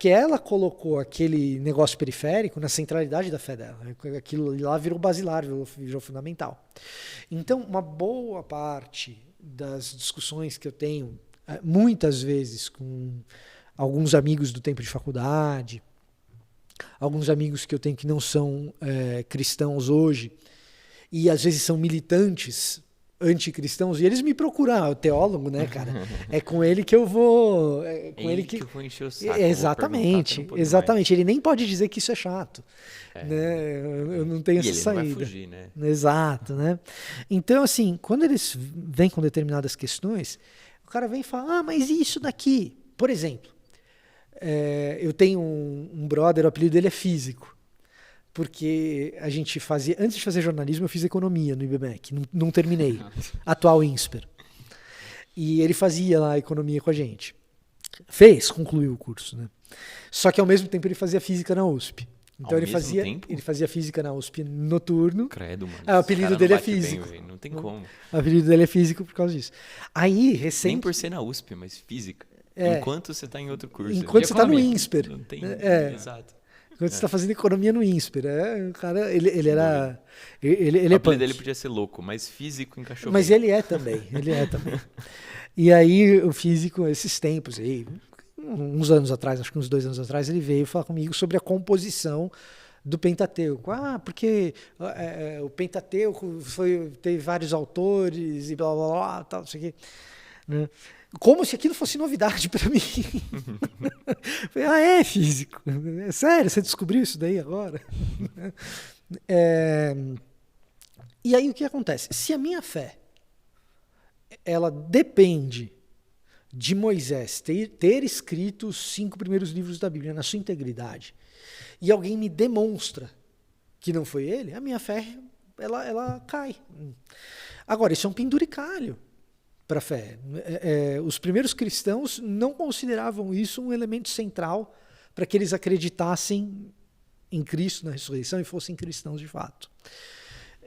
ela colocou aquele negócio periférico na centralidade da fé dela. Aquilo lá virou basilar, virou fundamental. Então, uma boa parte das discussões que eu tenho, muitas vezes com alguns amigos do tempo de faculdade, alguns amigos que eu tenho que não são cristãos hoje, e às vezes são militantes anticristãos, e eles me procuram, o teólogo, né, cara? É com ele que eu vou... É com ele que eu vou encher o saco. Exatamente, exatamente. Ele nem pode dizer que isso é chato. Né? Eu não tenho essa saída. Não vai fugir, né? Exato, né? Então, assim, quando eles vêm com determinadas questões, o cara vem e fala, mas e isso daqui? Por exemplo, eu tenho um brother, o apelido dele é Físico. Porque a gente fazia... Antes de fazer jornalismo, eu fiz economia no IBMEC. Não terminei. Atual INSPER. E ele fazia lá economia com a gente. Concluiu o curso, né? Só que ao mesmo tempo ele fazia física na USP. Então ele fazia física na USP noturno. Credo, mano. O apelido dele é Físico. Bem, não tem como. O apelido dele é Físico por causa disso. Aí, Nem por ser na USP, mas física. Enquanto você está em outro curso. Enquanto você está no INSPER. Não tem... Exato. Quando você está fazendo economia no INSPER. O cara, ele era... O apelido dele podia ser louco, mas Físico encaixou mas bem. Ele é também. E aí, o Físico, esses tempos aí, uns anos atrás, acho que uns 2 anos atrás, ele veio falar comigo sobre a composição do Pentateuco. Porque o Pentateuco teve vários autores e blá, blá, blá, tal, não sei o quê. Né? Como se aquilo fosse novidade para mim. Falei, Físico? É sério, você descobriu isso daí agora? E aí o que acontece? Se a minha fé ela depende de Moisés ter escrito os 5 primeiros livros da Bíblia na sua integridade, e alguém me demonstra que não foi ele, a minha fé ela cai. Agora, isso é um penduricalho para a fé. Os primeiros cristãos não consideravam isso um elemento central para que eles acreditassem em Cristo na ressurreição e fossem cristãos de fato.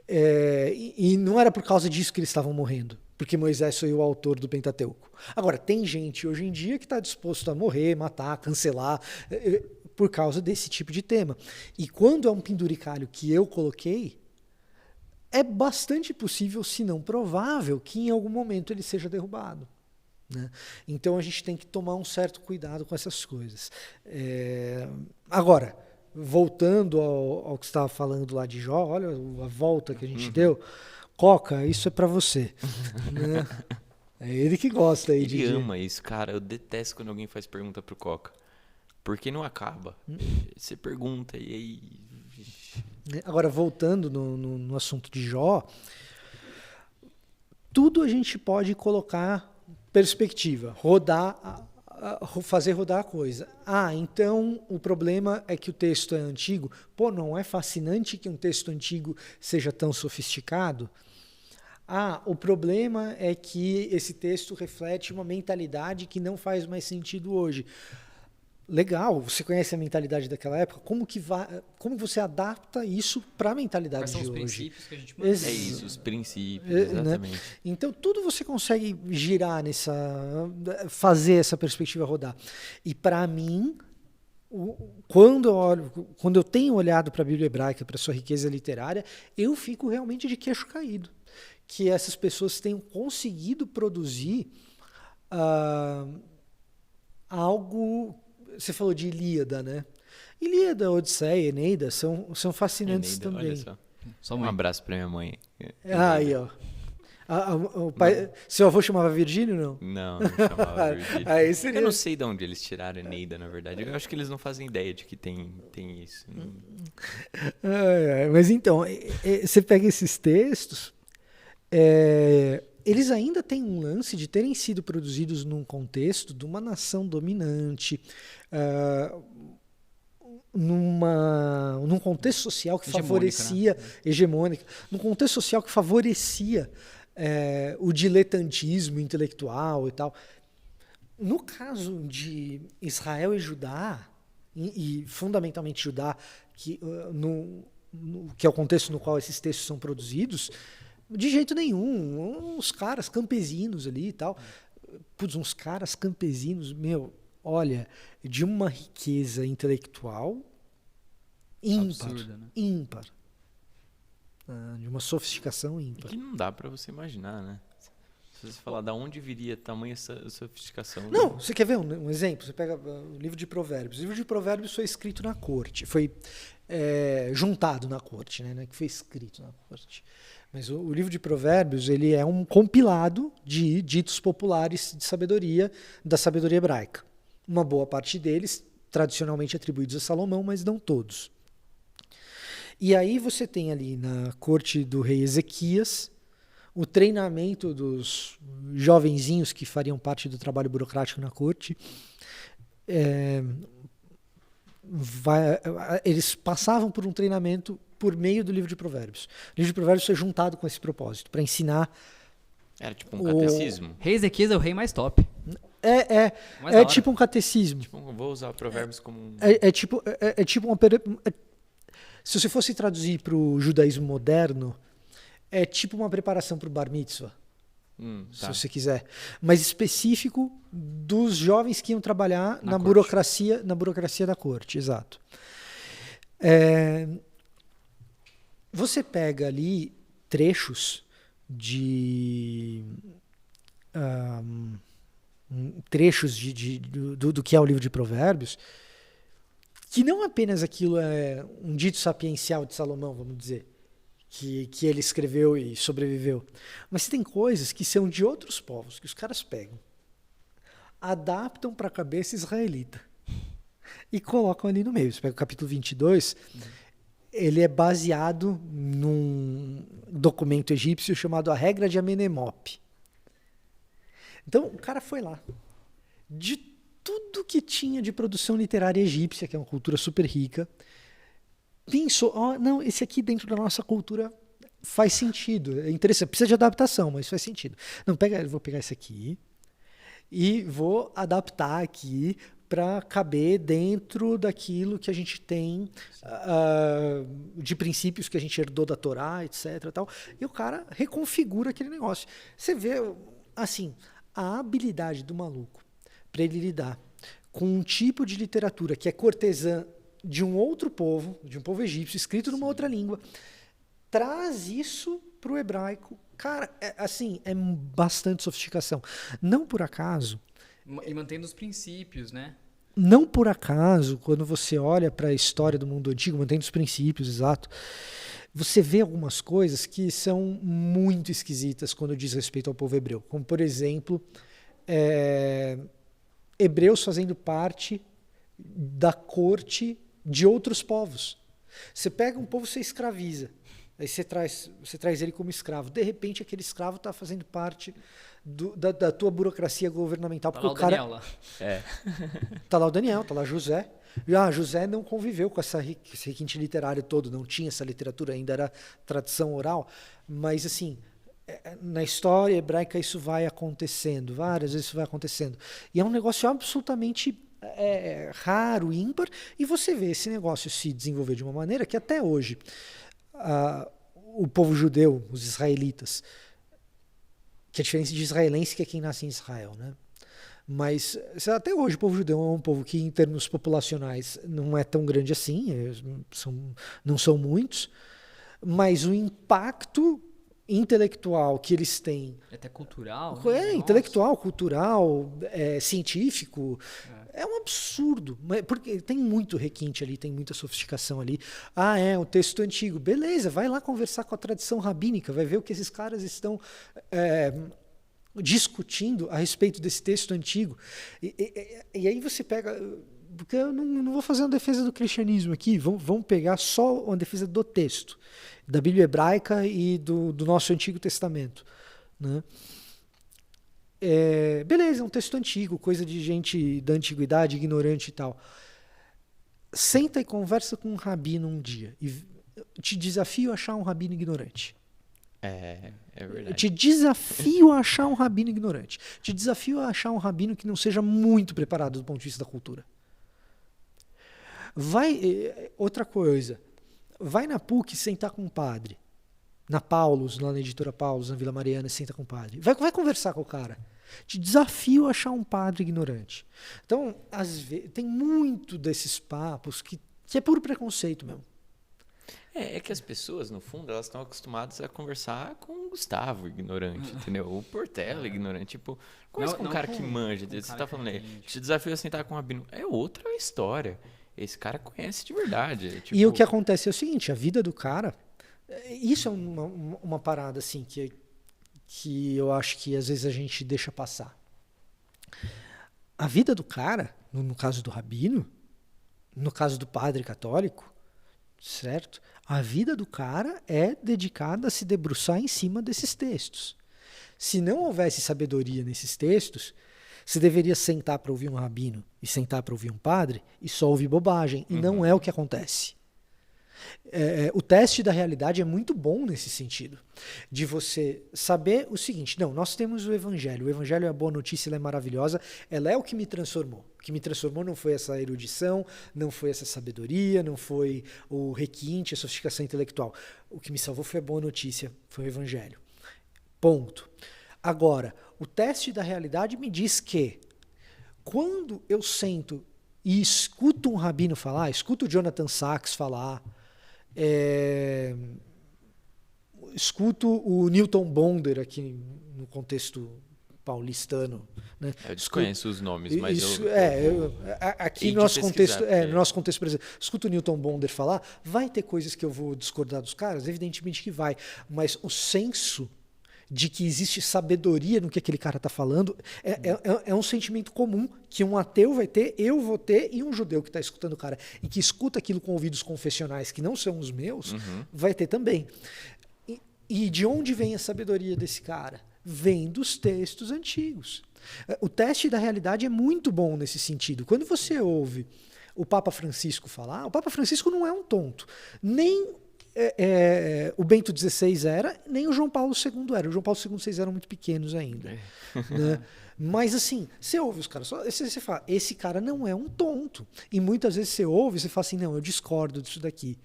E não era por causa disso que eles estavam morrendo, porque Moisés foi o autor do Pentateuco. Agora, tem gente hoje em dia que está disposto a morrer, matar, cancelar, por causa desse tipo de tema. E quando é um penduricalho que eu coloquei, é bastante possível, se não provável, que em algum momento ele seja derrubado. Né? Então a gente tem que tomar um certo cuidado com essas coisas. Agora, voltando ao que você estava falando lá de Jó, olha a volta que a gente deu. Coca, isso é para você. Né? É ele que gosta aí Ele ama isso, cara. Eu detesto quando alguém faz pergunta pro Coca. Porque não acaba. Você pergunta e aí... Agora, voltando no assunto de Jó, tudo a gente pode colocar perspectiva, fazer rodar a coisa. Então o problema é que o texto é antigo. Não é fascinante que um texto antigo seja tão sofisticado? O problema é que esse texto reflete uma mentalidade que não faz mais sentido hoje. Legal, você conhece a mentalidade daquela época, como você adapta isso para a mentalidade de hoje? Quais são os princípios que a gente mantém? É isso, os princípios, exatamente. Né? Então tudo você consegue girar fazer essa perspectiva rodar. E para mim, quando eu tenho olhado para a Bíblia hebraica, para sua riqueza literária, eu fico realmente de queixo caído. Que essas pessoas tenham conseguido produzir algo... Você falou de Ilíada, né? Ilíada, Odisseia, Eneida são fascinantes Eneida, também. Olha só. Um abraço para minha mãe. Aí, ó. O pai, seu avô chamava Virgílio, não? Não chamava Virgílio. Aí seria... Eu não sei de onde eles tiraram Eneida, na verdade. Eu acho que eles não fazem ideia de que tem isso. Mas então, você pega esses textos... eles ainda têm um lance de terem sido produzidos num contexto de uma nação dominante, num contexto social que favorecia, hegemônica, num contexto social que favorecia o diletantismo intelectual e tal. No caso de Israel e Judá, e fundamentalmente Judá, que é o contexto no qual esses textos são produzidos, de jeito nenhum. Uns caras campesinos ali e tal. Uns caras campesinos, olha, de uma riqueza intelectual ímpar. Absurda, né? Ímpar. De uma sofisticação ímpar. Que não dá pra você imaginar, né? Se você falar da onde viria tamanha essa sofisticação. Não, você quer ver um exemplo? Você pega o livro de Provérbios. O livro de Provérbios foi escrito na corte, foi juntado na corte, né? Não é que foi escrito na corte. Mas o livro de Provérbios, ele é um compilado de ditos populares de sabedoria, da sabedoria hebraica. Uma boa parte deles, tradicionalmente atribuídos a Salomão, mas não todos. E aí você tem ali na corte do rei Ezequias o treinamento dos jovenzinhos que fariam parte do trabalho burocrático na corte. Eles passavam por um treinamento por meio do livro de Provérbios. O livro de Provérbios foi juntado com esse propósito, para ensinar... Era tipo um catecismo? Rei Ezequias é o rei mais top. É tipo um catecismo. Tipo, vou usar Provérbios como um... É tipo uma... Se você fosse traduzir para o judaísmo moderno, é tipo uma preparação para o bar mitzvah, se você quiser. Mas específico dos jovens que iam trabalhar na burocracia da corte, exato. Você pega ali trechos do que é o livro de Provérbios, que não apenas aquilo é um dito sapiencial de Salomão, vamos dizer, que ele escreveu e sobreviveu, mas tem coisas que são de outros povos, que os caras pegam, adaptam para a cabeça israelita e colocam ali no meio. Você pega o capítulo 22, ele é baseado num documento egípcio chamado a Regra de Amenemop. Então o cara foi lá, de tudo que tinha de produção literária egípcia, que é uma cultura super rica, pensou, não, esse aqui dentro da nossa cultura faz sentido, é interessante, precisa de adaptação, mas faz sentido. Não, vou pegar esse aqui e vou adaptar aqui para caber dentro daquilo que a gente tem de princípios que a gente herdou da Torá, etc. Tal. E o cara reconfigura aquele negócio. Você vê, assim, a habilidade do maluco para ele lidar com um tipo de literatura que é cortesã de um outro povo, de um povo egípcio, escrito numa outra língua, traz isso para o hebraico. Cara, é bastante sofisticação. Não por acaso... E mantendo os princípios, né? Não por acaso, quando você olha para a história do mundo antigo, mantendo os princípios, exato, você vê algumas coisas que são muito esquisitas quando diz respeito ao povo hebreu. Como, por exemplo... hebreus fazendo parte da corte de outros povos. Você pega um povo, você escraviza, aí você traz ele como escravo. De repente, aquele escravo está fazendo parte da tua burocracia governamental. Tá lá o Daniel lá. Tá lá o Daniel, tá lá José. José não conviveu com esse requinte literário todo, não tinha essa literatura, ainda era tradição oral, mas assim... Na história hebraica isso vai acontecendo, várias vezes isso vai acontecendo. E é um negócio absolutamente raro, ímpar, e você vê esse negócio se desenvolver de uma maneira que até hoje o povo judeu, os israelitas, que é diferente de israelense, que é quem nasce em Israel, né? Mas até hoje o povo judeu é um povo que em termos populacionais não é tão grande assim, não são muitos, mas o impacto intelectual que eles têm. Até cultural. Intelectual, cultural, científico. É um absurdo. Porque tem muito requinte ali, tem muita sofisticação ali. O texto antigo. Beleza, vai lá conversar com a tradição rabínica, vai ver o que esses caras estão discutindo a respeito desse texto antigo. E aí você pega... Porque eu não vou fazer uma defesa do cristianismo aqui, vamos pegar só uma defesa do texto, da Bíblia hebraica e do nosso Antigo Testamento. Né? Beleza, é um texto antigo, coisa de gente da antiguidade, ignorante e tal. Senta e conversa com um rabino um dia, e te desafio a achar um rabino ignorante. É verdade. Te desafio a achar um rabino ignorante. Te desafio a achar um rabino que não seja muito preparado do ponto de vista da cultura. Outra coisa, vai na PUC sentar com um padre, na Paulus, lá na editora Paulus, na Vila Mariana, senta com um padre, vai conversar com o cara, te desafio a achar um padre ignorante. Então, às vezes, tem muito desses papos que é puro preconceito mesmo. É que as pessoas, no fundo, elas estão acostumadas a conversar com o Gustavo, ignorante, entendeu? O Portela, ignorante. Tipo, conversa com um cara que manja. Você tá falando aí, te desafio a sentar com o Rabino. É outra história. Esse cara conhece de verdade. Tipo... E o que acontece é o seguinte, a vida do cara... Isso é uma parada, assim, que eu acho que às vezes a gente deixa passar. A vida do cara, no caso do Rabino, no caso do padre católico, certo? A vida do cara é dedicada a se debruçar em cima desses textos. Se não houvesse sabedoria nesses textos, você deveria sentar para ouvir um rabino e sentar para ouvir um padre e só ouvir bobagem. E não é o que acontece. O teste da realidade é muito bom nesse sentido, de você saber o seguinte, não, nós temos o Evangelho é a boa notícia, ela é maravilhosa, ela é o que me transformou. O que me transformou não foi essa erudição, não foi essa sabedoria, não foi o requinte, a sofisticação intelectual. O que me salvou foi a boa notícia, foi o Evangelho. Ponto. Agora, o teste da realidade me diz que quando eu sento e escuto um rabino falar, escuto o Jonathan Sachs falar, escuto o Newton Bonder aqui no contexto paulistano, né? Eu desconheço os nomes, mas aqui no nosso contexto, no nosso contexto brasileiro, escuto o Newton Bonder falar, vai ter coisas que eu vou discordar dos caras, evidentemente que vai, mas o senso de que existe sabedoria no que aquele cara está falando, é um sentimento comum que um ateu vai ter, eu vou ter, e um judeu que está escutando o cara, e que escuta aquilo com ouvidos confessionais que não são os meus, vai ter também. E de onde vem a sabedoria desse cara? Vem dos textos antigos. O teste da realidade é muito bom nesse sentido. Quando você ouve o Papa Francisco falar, o Papa Francisco não é um tonto, nem o Bento XVI era, nem o João Paulo II era. O João Paulo II e vocês eram muito pequenos ainda. Né? Mas assim, você ouve os caras, você fala, esse cara não é um tonto. E muitas vezes você ouve e você fala assim, não, eu discordo disso daqui.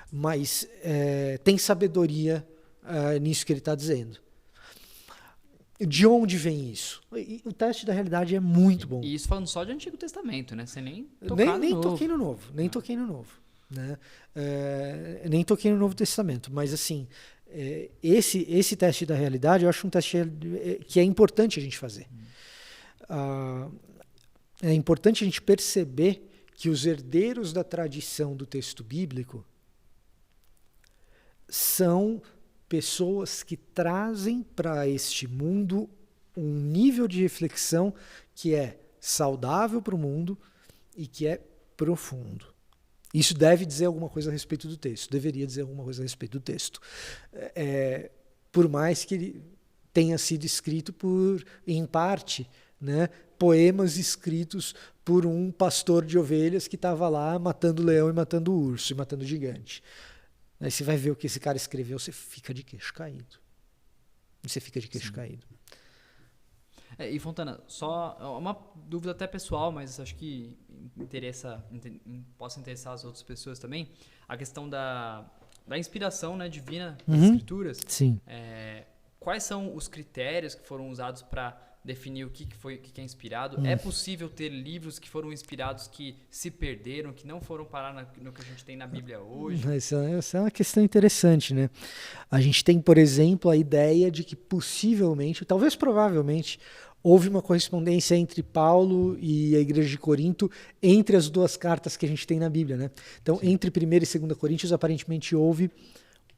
Mas tem sabedoria nisso que ele está dizendo. De onde vem isso? O teste da realidade é muito bom. E isso falando só de Antigo Testamento, né? Você nem toquei no Novo. Nem toquei no Novo. Né? Nem toquei no Novo Testamento, mas assim, esse teste da realidade eu acho um teste que é importante a gente fazer. É importante a gente perceber que os herdeiros da tradição do texto bíblico são pessoas que trazem para este mundo um nível de reflexão que é saudável para o mundo e que é profundo. Isso deve dizer alguma coisa a respeito do texto, deveria dizer alguma coisa a respeito do texto. Por mais que ele tenha sido escrito em parte, né, poemas escritos por um pastor de ovelhas que estava lá matando leão e matando urso e matando gigante. Aí você vai ver o que esse cara escreveu, você fica de queixo caído. Você fica de queixo caído. E Fontana, só uma dúvida até pessoal, mas acho que possa interessar as outras pessoas também. A questão da inspiração, né, divina das escrituras. Sim. Quais são os critérios que foram usados para definir o que é inspirado? É possível ter livros que foram inspirados que se perderam, que não foram parar no que a gente tem na Bíblia hoje? Essa é uma questão interessante, né? A gente tem, por exemplo, a ideia de que possivelmente, talvez provavelmente, houve uma correspondência entre Paulo e a igreja de Corinto entre as duas cartas que a gente tem na Bíblia, né? Então, sim, entre 1 e 2 Coríntios, aparentemente houve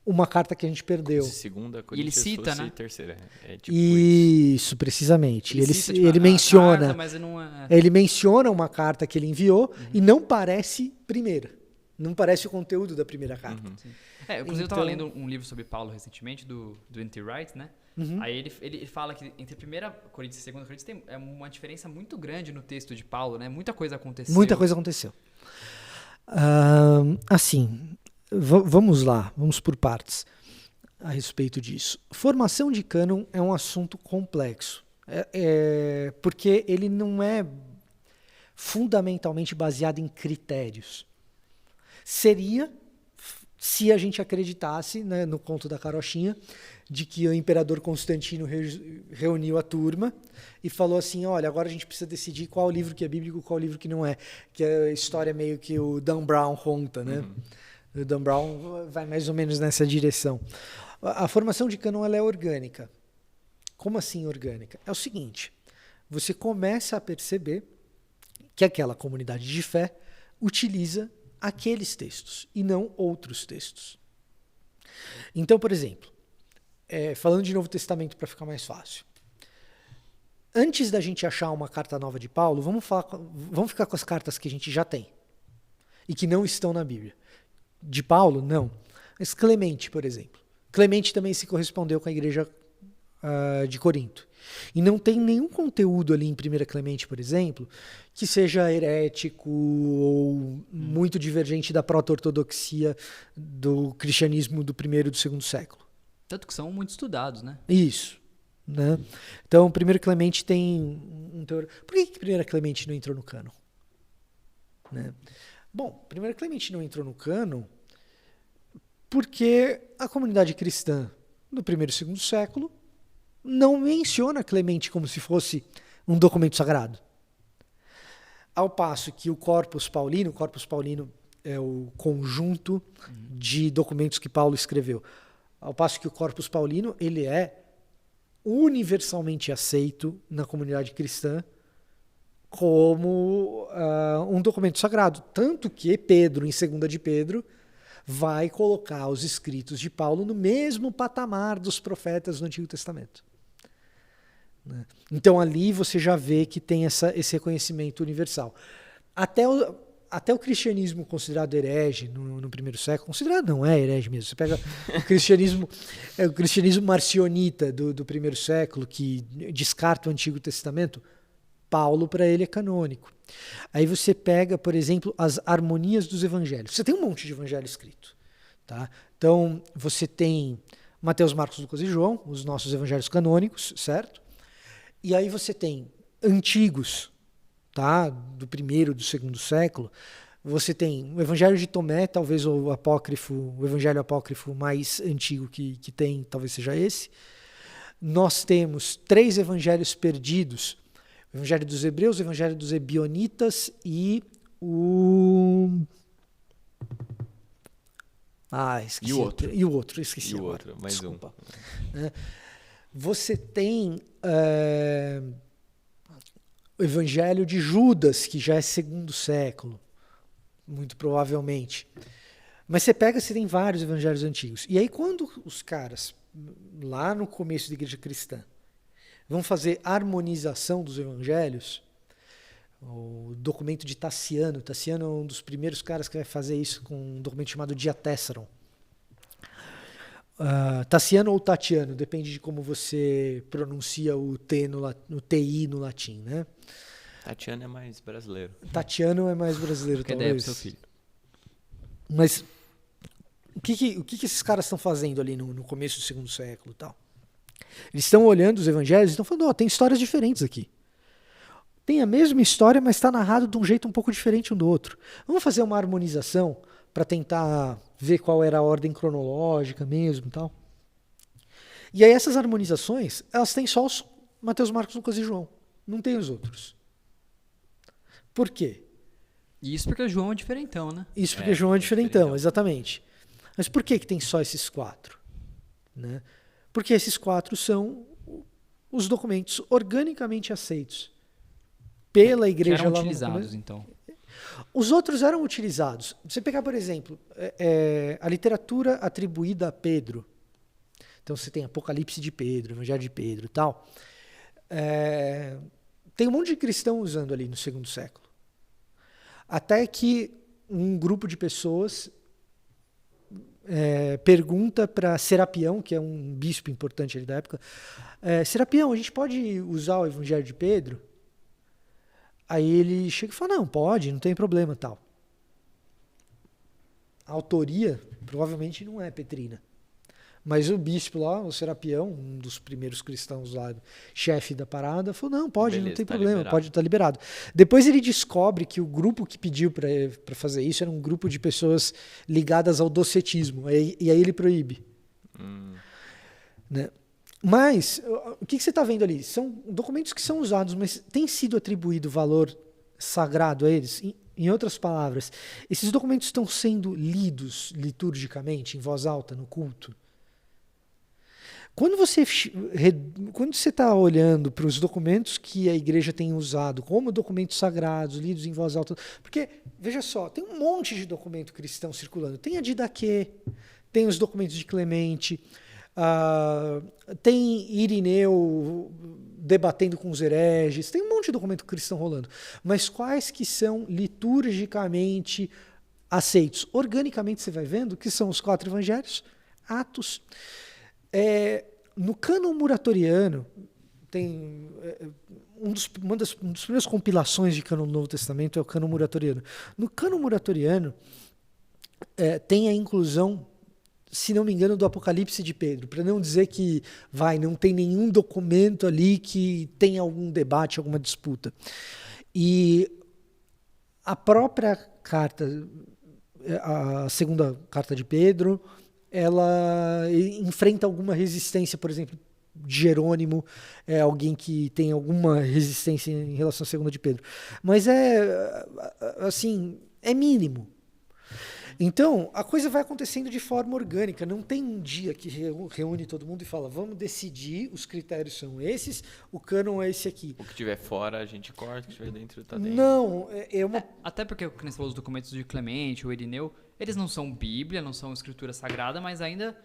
uma carta que a gente perdeu. Segunda Coríntios, e ele cita, fosse, né? Terceira. Tipo isso, precisamente. Ele cita, ele menciona. Carta, mas não é... Ele menciona uma carta que ele enviou e não parece primeira. Não parece o conteúdo da primeira carta. Inclusive eu estava lendo um livro sobre Paulo recentemente, do N.T. Wright, né? Aí ele fala que entre 1 Coríntios e 2 Coríntios tem uma diferença muito grande no texto de Paulo, né? Muita coisa aconteceu. Muita coisa aconteceu. Assim, vamos lá, vamos por partes a respeito disso. Formação de cânon é um assunto complexo, porque ele não é fundamentalmente baseado em critérios. Seria se a gente acreditasse, né, no conto da carochinha, de que o imperador Constantino reuniu a turma e falou assim, olha, agora a gente precisa decidir qual livro que é bíblico e qual livro que não é. Que é a história meio que o Dan Brown conta, né? O Dan Brown vai mais ou menos nessa direção. A formação de cânon ela é orgânica. Como assim orgânica? É o seguinte, você começa a perceber que aquela comunidade de fé utiliza aqueles textos e não outros textos. Então, por exemplo, falando de Novo Testamento para ficar mais fácil, antes da gente achar uma carta nova de Paulo, vamos ficar com as cartas que a gente já tem e que não estão na Bíblia. De Paulo, não. Mas Clemente, por exemplo. Clemente também se correspondeu com a igreja de Corinto. E não tem nenhum conteúdo ali em 1 Clemente, por exemplo, que seja herético ou muito divergente da proto-ortodoxia do cristianismo do primeiro e do segundo século. Tanto que são muito estudados, né? Isso. Né? Então, 1 Clemente tem um teor... Por que 1 Clemente não entrou no cânon? Né? Bom, 1 Clemente não entrou no cânon porque a comunidade cristã do primeiro e segundo século não menciona Clemente como se fosse um documento sagrado. Ao passo que o Corpus Paulino é o conjunto de documentos que Paulo escreveu. Ao passo que o Corpus Paulino ele é universalmente aceito na comunidade cristã como um documento sagrado. Tanto que Pedro, em 2 de Pedro, vai colocar os escritos de Paulo no mesmo patamar dos profetas do Antigo Testamento. Então ali você já vê que tem esse reconhecimento universal. Até o cristianismo considerado herege no primeiro século, considerado não é herege mesmo, você pega o cristianismo marcionita do primeiro século, que descarta o Antigo Testamento, Paulo para ele é canônico. Aí você pega, por exemplo, as harmonias dos evangelhos. Você tem um monte de evangelho escrito. Tá? Então você tem Mateus, Marcos, Lucas e João, os nossos evangelhos canônicos, certo? E aí você tem antigos, tá? Do primeiro e do segundo século. Você tem o Evangelho de Tomé, talvez o Evangelho apócrifo mais antigo que tem, talvez seja esse. Nós temos 3 evangelhos perdidos: o Evangelho dos Hebreus, o Evangelho dos Ebionitas e o... esqueci. E o outro, esqueci. E o outro, mais Desculpa. Você tem o Evangelho de Judas, que já é segundo século, muito provavelmente. Mas você tem vários evangelhos antigos. E aí quando os caras, lá no começo da igreja cristã, vão fazer harmonização dos evangelhos, o documento de Taciano é um dos primeiros caras que vai fazer isso com um documento chamado Diatessaron. Taciano ou Tatiano, depende de como você pronuncia o TI no latim, né? Tatiano é mais brasileiro. Tatiano é mais brasileiro, Fica talvez. ideia pro seu filho. Mas o que esses caras estão fazendo ali no começo do segundo século e tal? Eles estão olhando os evangelhos e estão falando, tem histórias diferentes aqui. Tem a mesma história, mas está narrado de um jeito um pouco diferente um do outro. Vamos fazer uma harmonização para tentar ver qual era a ordem cronológica mesmo e tal. E aí essas harmonizações, elas têm só os Mateus, Marcos, Lucas e João. Não tem os outros. Por quê? Isso porque João é diferentão, né? Isso porque João é diferentão, exatamente. Mas por que tem só esses 4? Né? Porque esses 4 são os documentos organicamente aceitos pela igreja. Que eram lá utilizados, então. Os outros eram utilizados. Você pegar, por exemplo, a literatura atribuída a Pedro. Então você tem Apocalipse de Pedro, Evangelho de Pedro e tal. Tem um monte de cristão usando ali no segundo século. Até que um grupo de pessoas pergunta para Serapião, que é um bispo importante ali da época, Serapião, a gente pode usar o Evangelho de Pedro? Aí ele chega e fala, não, pode, não tem problema, tal. A autoria provavelmente não é petrina. Mas o bispo lá, o Serapião, um dos primeiros cristãos lá, chefe da parada, falou, não, pode, beleza, não tem problema, liberado. Pode estar liberado. Depois ele descobre que o grupo que pediu para fazer isso era um grupo de pessoas ligadas ao docetismo, e aí ele proíbe. Né? Mas, o que você está vendo ali? São documentos que são usados, mas tem sido atribuído valor sagrado a eles? Em outras palavras, esses documentos estão sendo lidos liturgicamente, em voz alta, no culto? Quando você está olhando para os documentos que a igreja tem usado como documentos sagrados, lidos em voz alta, porque, veja só, tem um monte de documento cristão circulando. Tem a Didaquê, tem os documentos de Clemente, tem Irineu debatendo com os hereges, tem um monte de documento cristão rolando. Mas quais que são liturgicamente aceitos? Organicamente você vai vendo que são os 4 evangelhos, Atos. No cânon muratoriano, tem uma das primeiras compilações de cânon do Novo Testamento é o cânon muratoriano. No cânon muratoriano tem a inclusão, se não me engano, do Apocalipse de Pedro, para não dizer que não tem nenhum documento ali que tenha algum debate, alguma disputa. E a própria carta, a segunda carta de Pedro, ela enfrenta alguma resistência, por exemplo, de Jerônimo, alguém que tem alguma resistência em relação à segunda de Pedro. Mas é mínimo. Então, a coisa vai acontecendo de forma orgânica. Não tem um dia que reúne todo mundo e fala, vamos decidir, os critérios são esses, o cânon é esse aqui. O que estiver fora a gente corta, o que estiver dentro tá dentro. Não, até porque, como você falou, os documentos de Clemente, o Irineu, eles não são Bíblia, não são escritura sagrada, mas ainda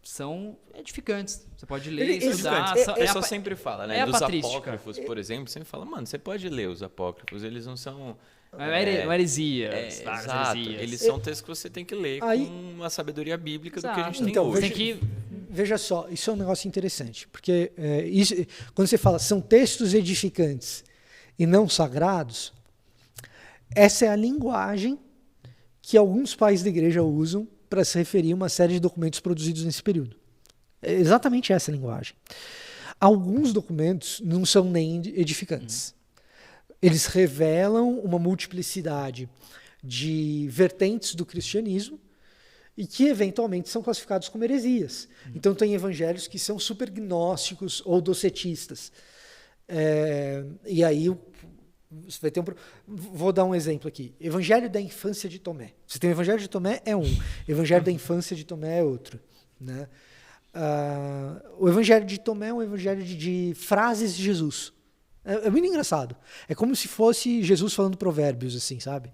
são edificantes. Você pode ler, estudar. O pessoal sempre fala, né? Dos patrística. apócrifos, por exemplo, sempre fala, mano, você pode ler os apócrifos, eles não são... heresias, exato. heresias. Eles são textos que você tem que ler com uma sabedoria bíblica do que a gente tem hoje. Veja só, isso é um negócio interessante, porque quando você fala são textos edificantes e não sagrados, essa é a linguagem que alguns pais da igreja usam para se referir a uma série de documentos produzidos nesse período. É exatamente essa a linguagem. Alguns documentos não são nem edificantes. Eles revelam uma multiplicidade de vertentes do cristianismo e que eventualmente são classificados como heresias. Então tem evangelhos que são super gnósticos ou docetistas. E aí você vai ter vou dar um exemplo aqui. Evangelho da infância de Tomé. Você tem o Evangelho de Tomé é um, Evangelho da infância de Tomé é outro, né? O Evangelho de Tomé é um evangelho de frases de Jesus. É muito engraçado. É como se fosse Jesus falando provérbios, assim, sabe?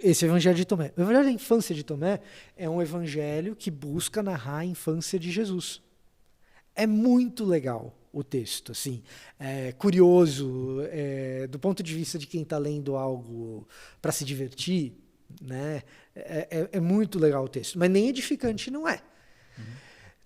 Esse Evangelho de Tomé. O Evangelho da infância de Tomé é um evangelho que busca narrar a infância de Jesus. É muito legal o texto, assim. É curioso, do ponto de vista de quem está lendo algo para se divertir, né? É muito legal o texto, mas nem edificante não é.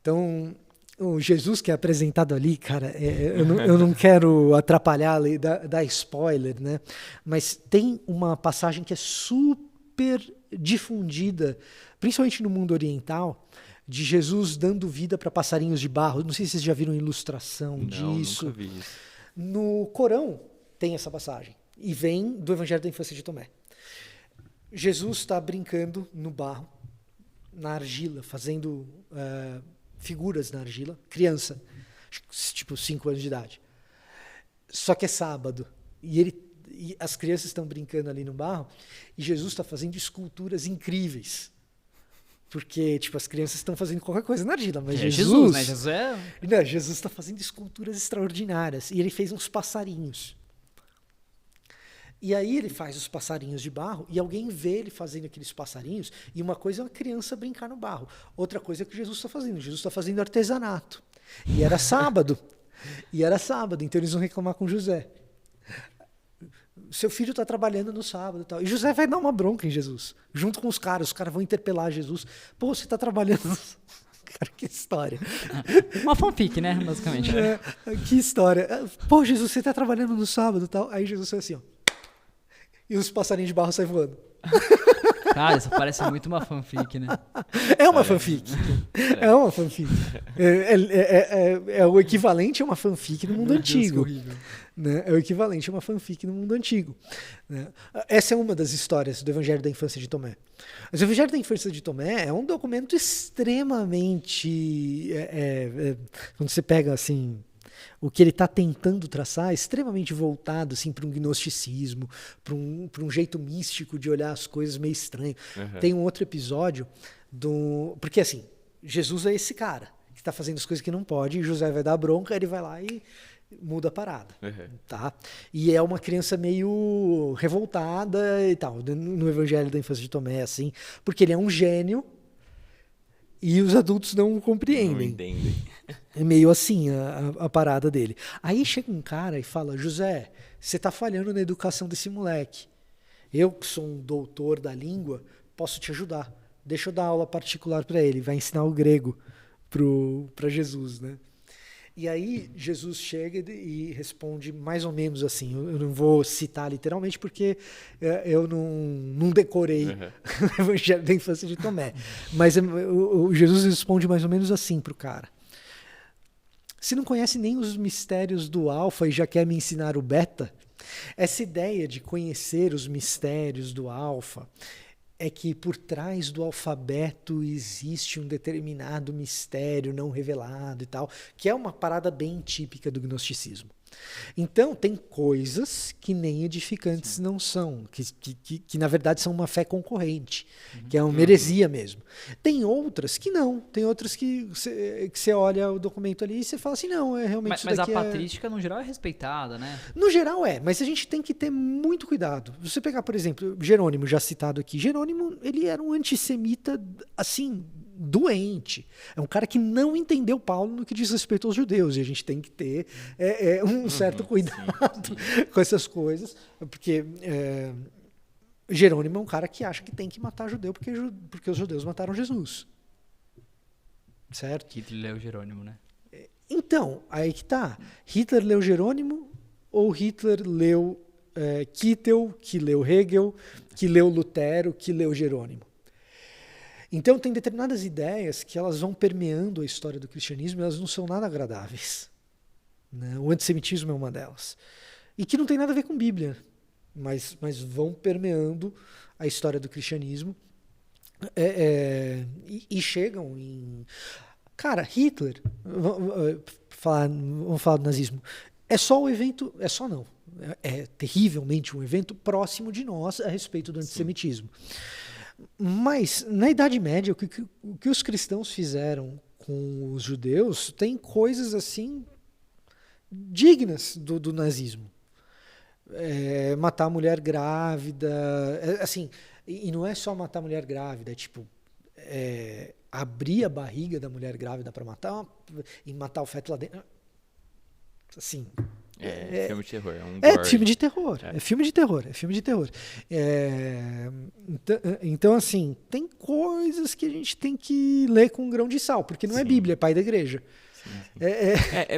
Então, o Jesus que é apresentado ali, cara, eu não quero atrapalhar, dar spoiler, né? Mas tem uma passagem que é super difundida, principalmente no mundo oriental, de Jesus dando vida para passarinhos de barro. Não sei se vocês já viram ilustração disso. Nunca vi isso. No Corão tem essa passagem, e vem do Evangelho da Infância de Tomé. Jesus está brincando no barro, na argila, fazendo figuras na argila, criança, tipo 5 anos de idade. Só que é sábado, e as crianças estão brincando ali no barro, e Jesus está fazendo esculturas incríveis. Porque, tipo, as crianças estão fazendo qualquer coisa na argila, mas Jesus, né? Jesus está fazendo esculturas extraordinárias, e ele fez uns passarinhos. E aí ele faz os passarinhos de barro e alguém vê ele fazendo aqueles passarinhos, e uma coisa é uma criança brincar no barro, outra coisa é o que Jesus está fazendo. Jesus está fazendo artesanato. E era sábado. Então eles vão reclamar com José. Seu filho está trabalhando no sábado e tal. E José vai dar uma bronca em Jesus, junto com os caras vão interpelar Jesus. Pô, você está trabalhando... Cara, que história. Uma fanfic, né, basicamente. Que história. Pô, Jesus, você está trabalhando no sábado e tal. Aí Jesus foi assim, ó. E os passarinhos de barro saem voando. Cara, isso parece muito uma fanfic, né? É uma fanfic. É uma fanfic. É o equivalente a uma fanfic no mundo antigo. Né? É o equivalente a uma fanfic no mundo antigo. Né? Essa é uma das histórias do Evangelho da Infância de Tomé. Mas o Evangelho da Infância de Tomé é um documento extremamente... quando você pega, assim... O que ele está tentando traçar é extremamente voltado assim, para um gnosticismo, para um jeito místico de olhar as coisas meio estranho. Tem um outro episódio porque assim, Jesus é esse cara que está fazendo as coisas que não pode, e José vai dar bronca, ele vai lá e muda a parada. Tá? E é uma criança meio revoltada e tal, no Evangelho da Infância de Tomé, assim, porque ele é um gênio e os adultos não o compreendem. Não entendem. É meio assim a parada dele. Aí chega um cara e fala: José, você está falhando na educação desse moleque. Eu, que sou um doutor da língua, posso te ajudar. Deixa eu dar aula particular para ele. Vai ensinar o grego para Jesus, né? E aí Jesus chega e responde mais ou menos assim. Eu não vou citar literalmente porque eu não decorei o Evangelho da Infância de Tomé. Mas o Jesus responde mais ou menos assim para o cara: você não conhece nem os mistérios do alfa e já quer me ensinar o beta? Essa ideia de conhecer os mistérios do alfa é que por trás do alfabeto existe um determinado mistério não revelado e tal, que é uma parada bem típica do gnosticismo. Então, tem coisas que nem edificantes não são, que na verdade são uma fé concorrente, que é uma heresia mesmo. Tem outras que não, tem outras que você olha o documento ali e você fala assim, não, é realmente isso Mas a daqui patrística, no geral, é respeitada, né? No geral mas a gente tem que ter muito cuidado. Você pegar, por exemplo, Jerônimo, já citado aqui, Jerônimo, ele era um antissemita, assim, doente. É um cara que não entendeu Paulo no que diz respeito aos judeus, e a gente tem que ter um certo cuidado com essas coisas, porque Jerônimo é um cara que acha que tem que matar judeu porque os judeus mataram Jesus. Certo? Hitler leu Jerônimo, né? Então, aí que tá. Hitler leu Jerônimo ou Hitler leu Kittel, que leu Hegel, que leu Lutero, que leu Jerônimo? Então tem determinadas ideias que elas vão permeando a história do cristianismo e elas não são nada agradáveis. Né? O antissemitismo é uma delas. E que não tem nada a ver com Bíblia, mas vão permeando a história do cristianismo e chegam em... Cara, Hitler, vamos falar do nazismo, é só o evento, é terrivelmente um evento próximo de nós a respeito do antissemitismo. Mas, na Idade Média, o que os cristãos fizeram com os judeus tem coisas assim dignas do nazismo. Matar a mulher grávida, assim, e não é só matar a mulher grávida, é tipo abrir a barriga da mulher grávida para matar e matar o feto lá dentro. Assim, filme de terror. Filme de terror. É filme de terror. É filme de terror. Então, assim, tem coisas que a gente tem que ler com um grão de sal, porque não é Bíblia, é pai da igreja. Sim.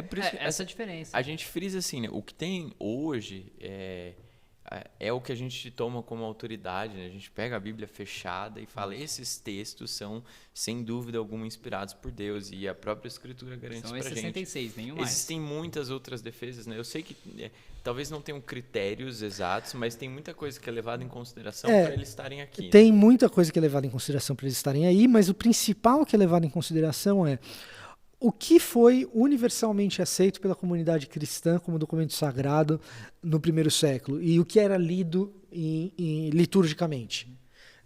Por isso que essa diferença. A gente frisa assim, né? O que tem hoje é o que a gente toma como autoridade, né? A gente pega a Bíblia fechada e fala, esses textos são, sem dúvida alguma, inspirados por Deus, e a própria Escritura garante isso pra gente. São 66, nenhum mais. Existem muitas outras defesas, né? Eu sei que talvez não tenham critérios exatos, mas tem muita coisa que é levada em consideração para eles estarem aqui. Tem muita coisa que é levada em consideração para eles estarem aí, mas o principal que é levado em consideração é o que foi universalmente aceito pela comunidade cristã como documento sagrado no primeiro século e o que era lido liturgicamente.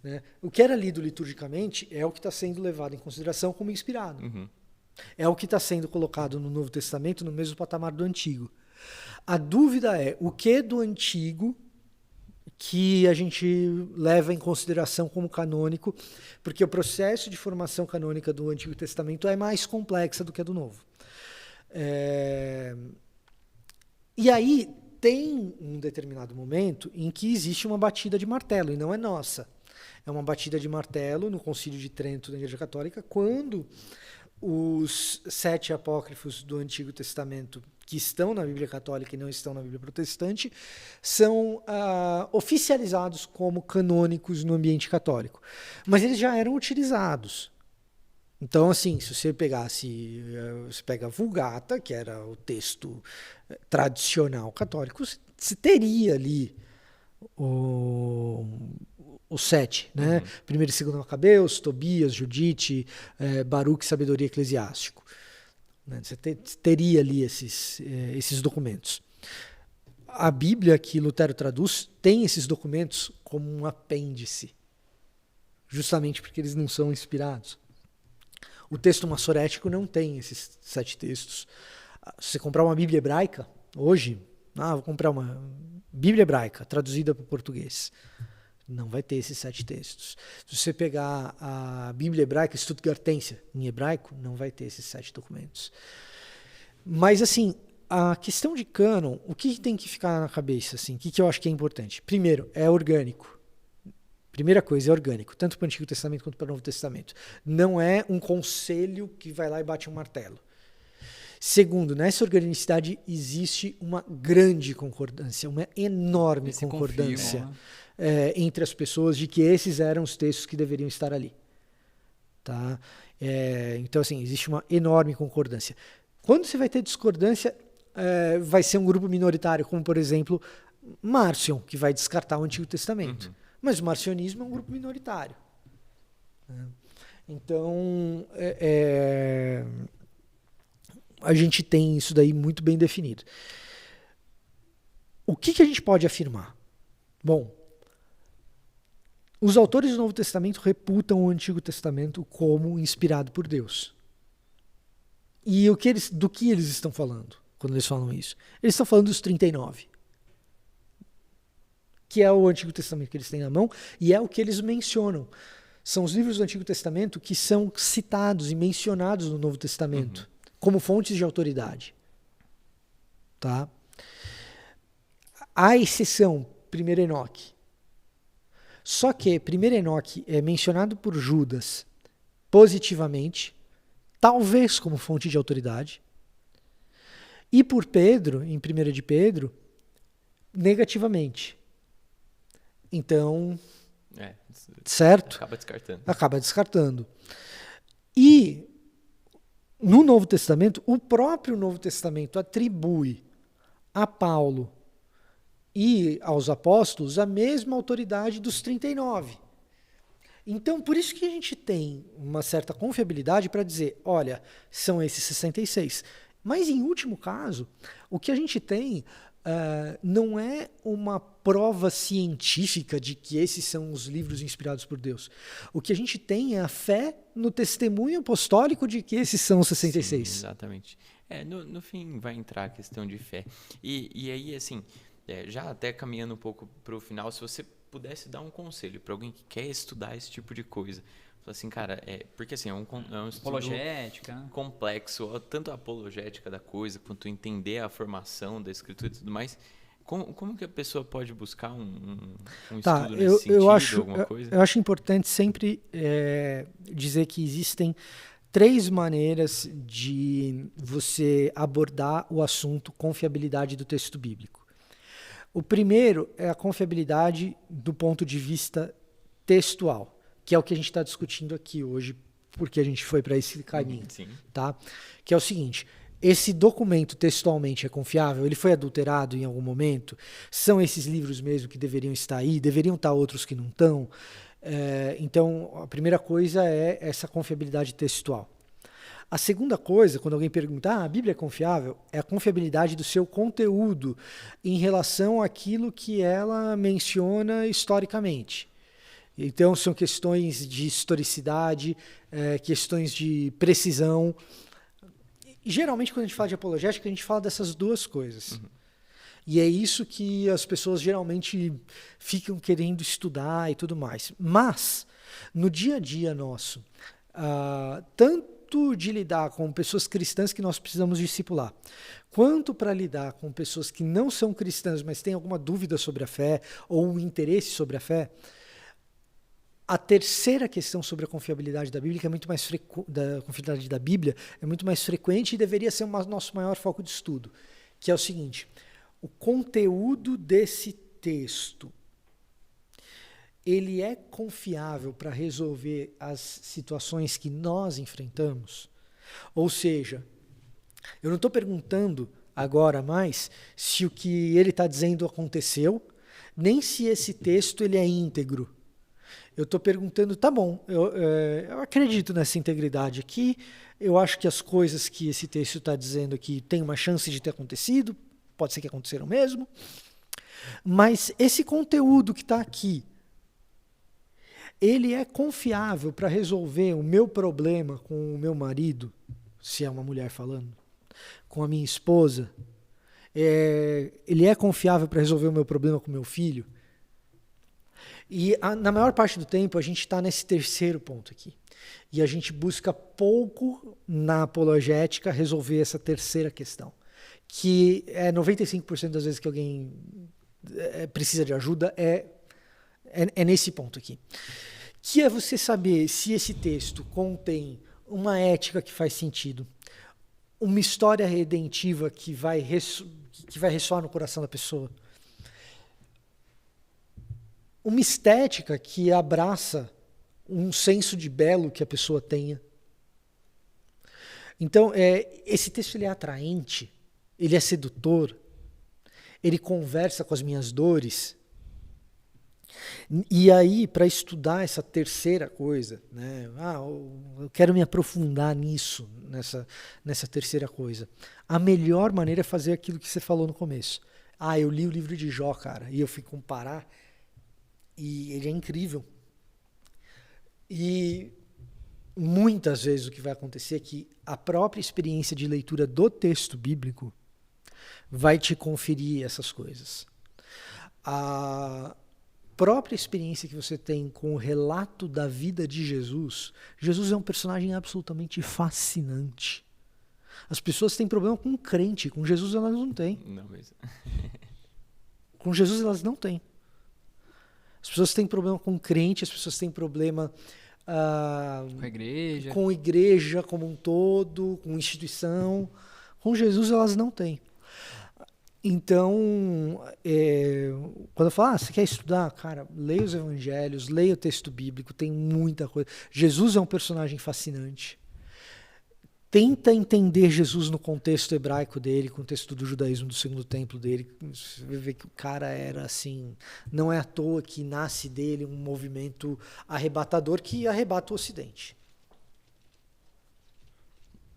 Né? O que era lido liturgicamente é o que está sendo levado em consideração como inspirado. É o que está sendo colocado no Novo Testamento no mesmo patamar do Antigo. A dúvida é o que do Antigo que a gente leva em consideração como canônico, porque o processo de formação canônica do Antigo Testamento é mais complexa do que a do Novo. E aí tem um determinado momento em que existe uma batida de martelo, e não é nossa. É uma batida de martelo no Concílio de Trento da Igreja Católica, quando os 7 apócrifos do Antigo Testamento que estão na Bíblia Católica e não estão na Bíblia Protestante são oficializados como canônicos no ambiente católico. Mas eles já eram utilizados. Então, assim, se você pegasse, você pega a Vulgata, que era o texto tradicional católico, você teria ali os 7, né? Primeiro e segundo Macabeus, Tobias, Judite, Baruque, Sabedoria Eclesiástico. né? Você teria ali esses documentos. A Bíblia que Lutero traduz tem esses documentos como um apêndice, justamente porque eles não são inspirados. O texto massorético não tem esses 7 textos. Se você comprar uma Bíblia hebraica, hoje, vou comprar uma Bíblia hebraica traduzida para o português, não vai ter esses 7 textos. Se você pegar a Bíblia hebraica Stuttgartense em hebraico, não vai ter esses 7 documentos. Mas, assim, a questão de cânon, o que tem que ficar na cabeça? Assim, o que eu acho que é importante? Primeiro, é orgânico. Primeira coisa, é orgânico, tanto para o Antigo Testamento quanto para o Novo Testamento. Não é um conselho que vai lá e bate um martelo. Segundo, nessa organicidade existe uma grande concordância, uma enorme concordância entre as pessoas de que esses eram os textos que deveriam estar ali. Tá? Então, assim, existe uma enorme concordância. Quando você vai ter discordância, vai ser um grupo minoritário, como, por exemplo, Marcion, que vai descartar o Antigo Testamento. Mas o marcionismo é um grupo minoritário. Então, a gente tem isso daí muito bem definido. O que a gente pode afirmar? Bom, os autores do Novo Testamento reputam o Antigo Testamento como inspirado por Deus. E do que eles estão falando quando eles falam isso? Eles estão falando dos 39. Que é o Antigo Testamento que eles têm na mão, e é o que eles mencionam. São os livros do Antigo Testamento que são citados e mencionados no Novo Testamento, como fontes de autoridade. Tá? A exceção, 1 Enoque. Só que 1 Enoque é mencionado por Judas positivamente, talvez como fonte de autoridade, e por Pedro, em 1 de Pedro, negativamente. Então, certo? Acaba descartando. E no Novo Testamento, o próprio Novo Testamento atribui a Paulo e aos apóstolos a mesma autoridade dos 39. Então, por isso que a gente tem uma certa confiabilidade para dizer, olha, são esses 66. Mas, em último caso, o que a gente tem não é uma prova científica de que esses são os livros inspirados por Deus. O que a gente tem é a fé no testemunho apostólico de que esses são os 66. Sim, exatamente. No fim vai entrar a questão de fé. E aí, assim, já até caminhando um pouco para o final, se você pudesse dar um conselho para alguém que quer estudar esse tipo de coisa, assim, cara, porque assim, é um estudo apologética, complexo, tanto a apologética da coisa, quanto entender a formação da escritura e tudo mais. Como que a pessoa pode buscar um estudo nesse sentido, alguma coisa? Eu acho importante sempre dizer que existem 3 maneiras de você abordar o assunto confiabilidade do texto bíblico. O primeiro é a confiabilidade do ponto de vista textual, que é o que a gente está discutindo aqui hoje, porque a gente foi para esse caminho. Tá? Que é o seguinte, esse documento textualmente é confiável? Ele foi adulterado em algum momento? São esses livros mesmo que deveriam estar aí? Deveriam estar outros que não estão? Então, a primeira coisa é essa confiabilidade textual. A segunda coisa, quando alguém pergunta, a Bíblia é confiável? É a confiabilidade do seu conteúdo em relação àquilo que ela menciona historicamente. Então, são questões de historicidade, questões de precisão. E, geralmente, quando a gente fala de apologética, a gente fala dessas 2 coisas. E é isso que as pessoas geralmente ficam querendo estudar e tudo mais. Mas, no dia a dia nosso, tanto de lidar com pessoas cristãs que nós precisamos discipular, quanto para lidar com pessoas que não são cristãs, mas têm alguma dúvida sobre a fé ou um interesse sobre a fé, a terceira questão sobre a confiabilidade da Bíblia, que é muito mais da confiabilidade da Bíblia, é muito mais frequente e deveria ser o nosso maior foco de estudo, que é o seguinte: o conteúdo desse texto, ele é confiável para resolver as situações que nós enfrentamos? Ou seja, eu não estou perguntando agora mais se o que ele está dizendo aconteceu, nem se esse texto ele é íntegro. Eu estou perguntando, tá bom, eu acredito nessa integridade aqui, Eu acho que as coisas que esse texto está dizendo aqui têm uma chance de ter acontecido, pode ser que aconteceram mesmo, mas esse conteúdo que está aqui, ele é confiável para resolver o meu problema com o meu marido, se é uma mulher falando, com a minha esposa? Ele é confiável para resolver o meu problema com o meu filho? E na maior parte do tempo a gente está nesse terceiro ponto aqui. E a gente busca pouco na apologética resolver essa terceira questão. Que é 95% das vezes que alguém precisa de ajuda é nesse ponto aqui. Que é você saber se esse texto contém uma ética que faz sentido, uma história redentiva que vai ressoar no coração da pessoa, uma estética que abraça um senso de belo que a pessoa tenha. Então, esse texto ele é atraente, ele é sedutor, ele conversa com as minhas dores. E aí, para estudar essa terceira coisa, né? Eu quero me aprofundar nisso, nessa terceira coisa. A melhor maneira é fazer aquilo que você falou no começo. Eu li o livro de Jó, cara, e eu fui comparar. E ele é incrível. E muitas vezes o que vai acontecer é que a própria experiência de leitura do texto bíblico vai te conferir essas coisas. A própria experiência que você tem com o relato da vida de Jesus, Jesus é um personagem absolutamente fascinante. As pessoas têm problema com crente, com Jesus elas não têm. Não, mas... Com Jesus elas não têm. As pessoas têm problema com crente, as pessoas têm problema com igreja como um todo, com instituição. Com Jesus elas não têm. Então, quando eu falo, você quer estudar? Cara, leia os evangelhos, leia o texto bíblico, tem muita coisa. Jesus é um personagem fascinante. Tenta entender Jesus no contexto hebraico dele, contexto do judaísmo do segundo templo dele. Você vai ver que o cara era assim, não é à toa que nasce dele um movimento arrebatador que arrebata o Ocidente.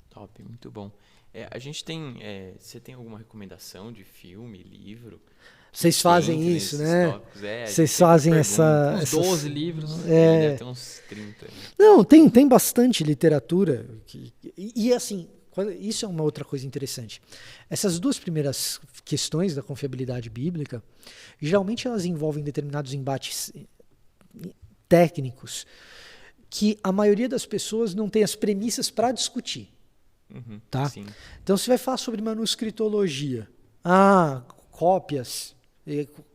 Top, muito bom. A gente tem, você tem alguma recomendação de filme, livro? Vocês fazem isso, né? Vocês fazem uns 12 livros. Deve ter uns 30. Não, tem bastante literatura. E assim, isso é uma outra coisa interessante. Essas duas primeiras questões da confiabilidade bíblica, geralmente elas envolvem determinados embates técnicos que a maioria das pessoas não tem as premissas para discutir. Uhum, tá? Sim. Então você vai falar sobre manuscritologia. Cópias.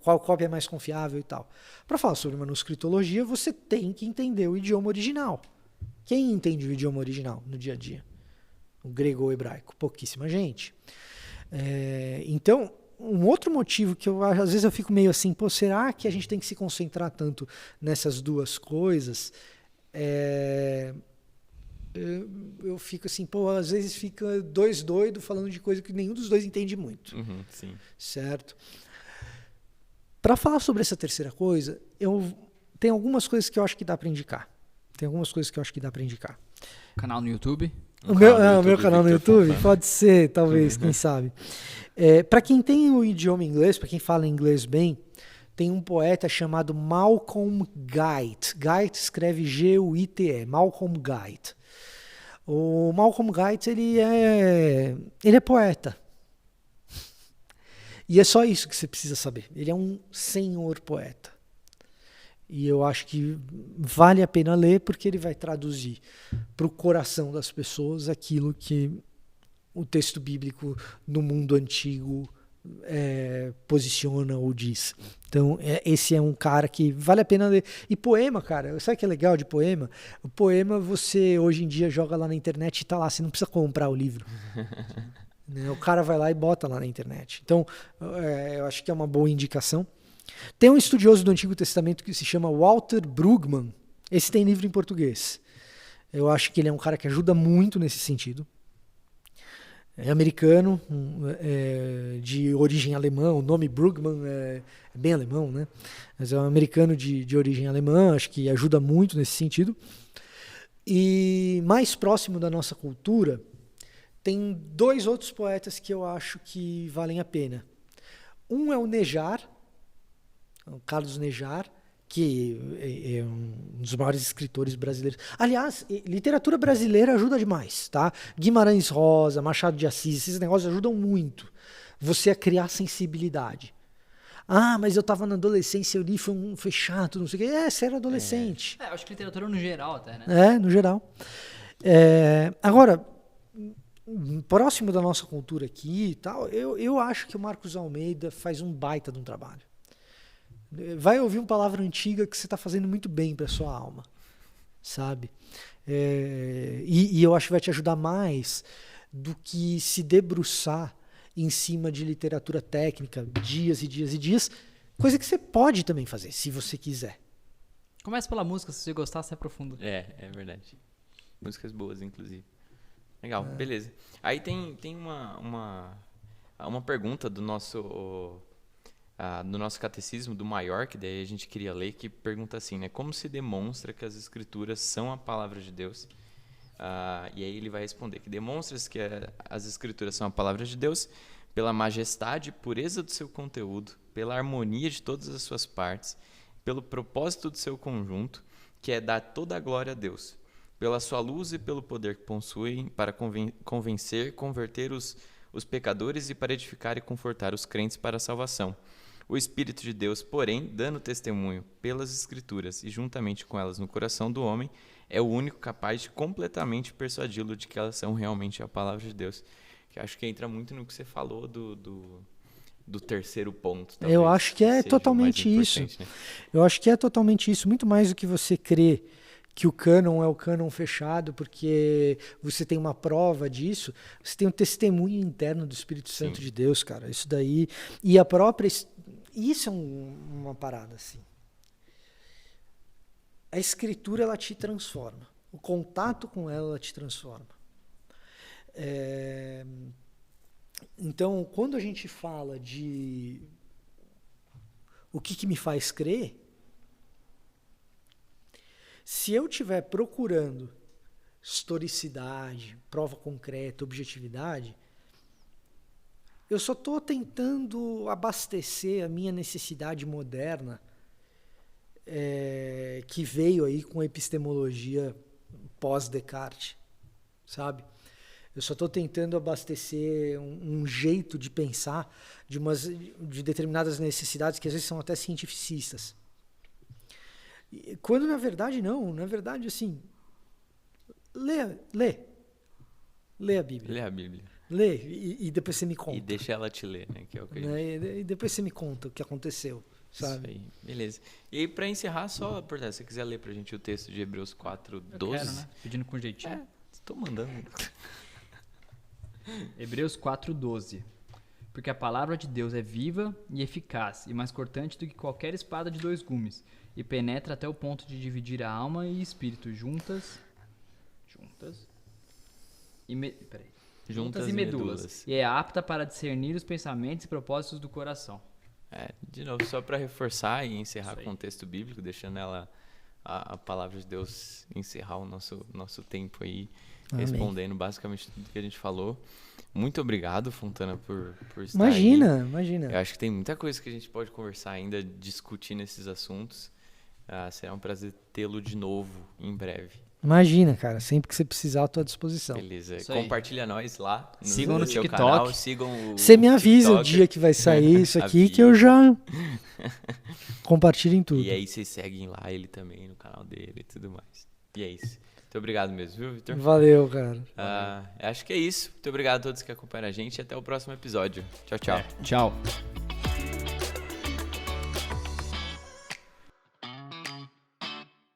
Qual cópia é mais confiável e tal. Para falar sobre manuscritologia, você tem que entender o idioma original. Quem entende o idioma original no dia a dia? O grego ou o hebraico? Pouquíssima gente. Então, um outro motivo que às vezes eu fico meio assim, será que a gente tem que se concentrar tanto nessas duas coisas? Eu fico assim, às vezes fica dois doidos falando de coisa que nenhum dos dois entende muito. Uhum, sim. Certo? Para falar sobre essa terceira coisa, tem algumas coisas que eu acho que dá para indicar. Canal no YouTube? O meu canal no YouTube? Pode ser, talvez, quem sabe. Para quem tem o idioma inglês, para quem fala inglês bem, tem um poeta chamado Malcolm Guite. Guite escreve G-U-I-T-E, Malcolm Guite. O Malcolm Guite, ele é poeta. E é só isso que você precisa saber. Ele é um senhor poeta. E eu acho que vale a pena ler porque ele vai traduzir para o coração das pessoas aquilo que o texto bíblico no mundo antigo posiciona ou diz. Então, esse é um cara que vale a pena ler. E poema, cara, sabe o que é legal de poema? O poema você hoje em dia joga lá na internet e tá lá, você não precisa comprar o livro. O cara vai lá e bota lá na internet. Então, eu acho que é uma boa indicação. Tem um estudioso do Antigo Testamento que se chama Walter Brueggemann. Esse tem livro em português. Eu acho que ele é um cara que ajuda muito nesse sentido. É americano, de origem alemã. O nome Brueggemann é bem alemão, né? Mas é um americano de origem alemã. Acho que ajuda muito nesse sentido. E mais próximo da nossa cultura, tem 2 outros poetas que eu acho que valem a pena. Um é o Nejar, o Carlos Nejar, que é um dos maiores escritores brasileiros. Aliás, literatura brasileira ajuda demais, tá? Guimarães Rosa, Machado de Assis, esses negócios ajudam muito você a criar sensibilidade. Ah, mas eu estava na adolescência, eu li, foi chato, não sei o quê. Você era adolescente. Eu acho que literatura no geral até, né? No geral. Agora, próximo da nossa cultura aqui e tal, eu acho que o Marcos Almeida faz um baita de um trabalho. Vai ouvir uma palavra antiga que você está fazendo muito bem para sua alma, sabe? E eu acho que vai te ajudar mais do que se debruçar em cima de literatura técnica, dias e dias e dias, coisa que você pode também fazer, se você quiser. Começa pela música, se você gostar, você aprofunda. É verdade. Músicas boas, inclusive. Legal, beleza. Aí tem uma pergunta do nosso catecismo, do maior, que daí a gente queria ler, que pergunta assim, né? Como se demonstra que as escrituras são a palavra de Deus? E aí ele vai responder que demonstra-se que as escrituras são a palavra de Deus pela majestade e pureza do seu conteúdo, pela harmonia de todas as suas partes, pelo propósito do seu conjunto, que é dar toda a glória a Deus, pela sua luz e pelo poder que possuem para converter os pecadores e para edificar e confortar os crentes para a salvação. O Espírito de Deus, porém, dando testemunho pelas Escrituras e juntamente com elas no coração do homem, é o único capaz de completamente persuadi-lo de que elas são realmente a palavra de Deus. Que acho que entra muito no que você falou do terceiro ponto. Eu acho que é totalmente isso. Né? Eu acho que é totalmente isso. Muito mais do que você crer que o cânon é o cânon fechado, porque você tem uma prova disso, você tem um testemunho interno do Espírito Santo de Deus, cara. Isso daí. E a própria. Isso é uma parada assim. A escritura, ela te transforma. O contato com ela te transforma. Então, quando a gente fala de o que me faz crer, se eu estiver procurando historicidade, prova concreta, objetividade, eu só estou tentando abastecer a minha necessidade moderna, que veio aí com a epistemologia pós-Descartes, sabe? Eu só estou tentando abastecer um jeito de pensar de determinadas necessidades que às vezes são até cientificistas. Quando na verdade não, na verdade assim, lê a Bíblia. Lê a Bíblia. Lê e depois você me conta. E deixa ela te ler, né? Que é o que e depois você me conta o que aconteceu, sabe? Isso aí, beleza. E aí, pra encerrar, só, portanto, se você quiser ler pra gente o texto de Hebreus 4:12. Eu quero, né? Pedindo com jeitinho. Tô mandando. Hebreus 4:12. Porque a palavra de Deus é viva e eficaz, e mais cortante do que qualquer espada de 2 gumes, e penetra até o ponto de dividir a alma e espírito juntas e medulas, e é apta para discernir os pensamentos e propósitos do coração. De novo, só para reforçar e encerrar com o texto bíblico, deixando ela a palavra de Deus encerrar o nosso tempo aí, Amém. Respondendo basicamente tudo que a gente falou. Muito obrigado, Fontana, por estar aí. Imagina. Eu acho que tem muita coisa que a gente pode conversar ainda, discutir nesses assuntos. Será um prazer tê-lo de novo em breve. Imagina, cara. Sempre que você precisar, eu tô à disposição. Beleza. Compartilha nós lá. Sigam no TikTok. Canal, sigam você me avisa o dia que vai sair isso aqui, que eu já compartilho em tudo. E aí vocês seguem lá ele também, no canal dele e tudo mais. E é isso. Muito obrigado mesmo, viu, Vitor? Valeu, cara. Acho que é isso. Muito obrigado a todos que acompanham a gente e até o próximo episódio. Tchau, tchau. Tchau.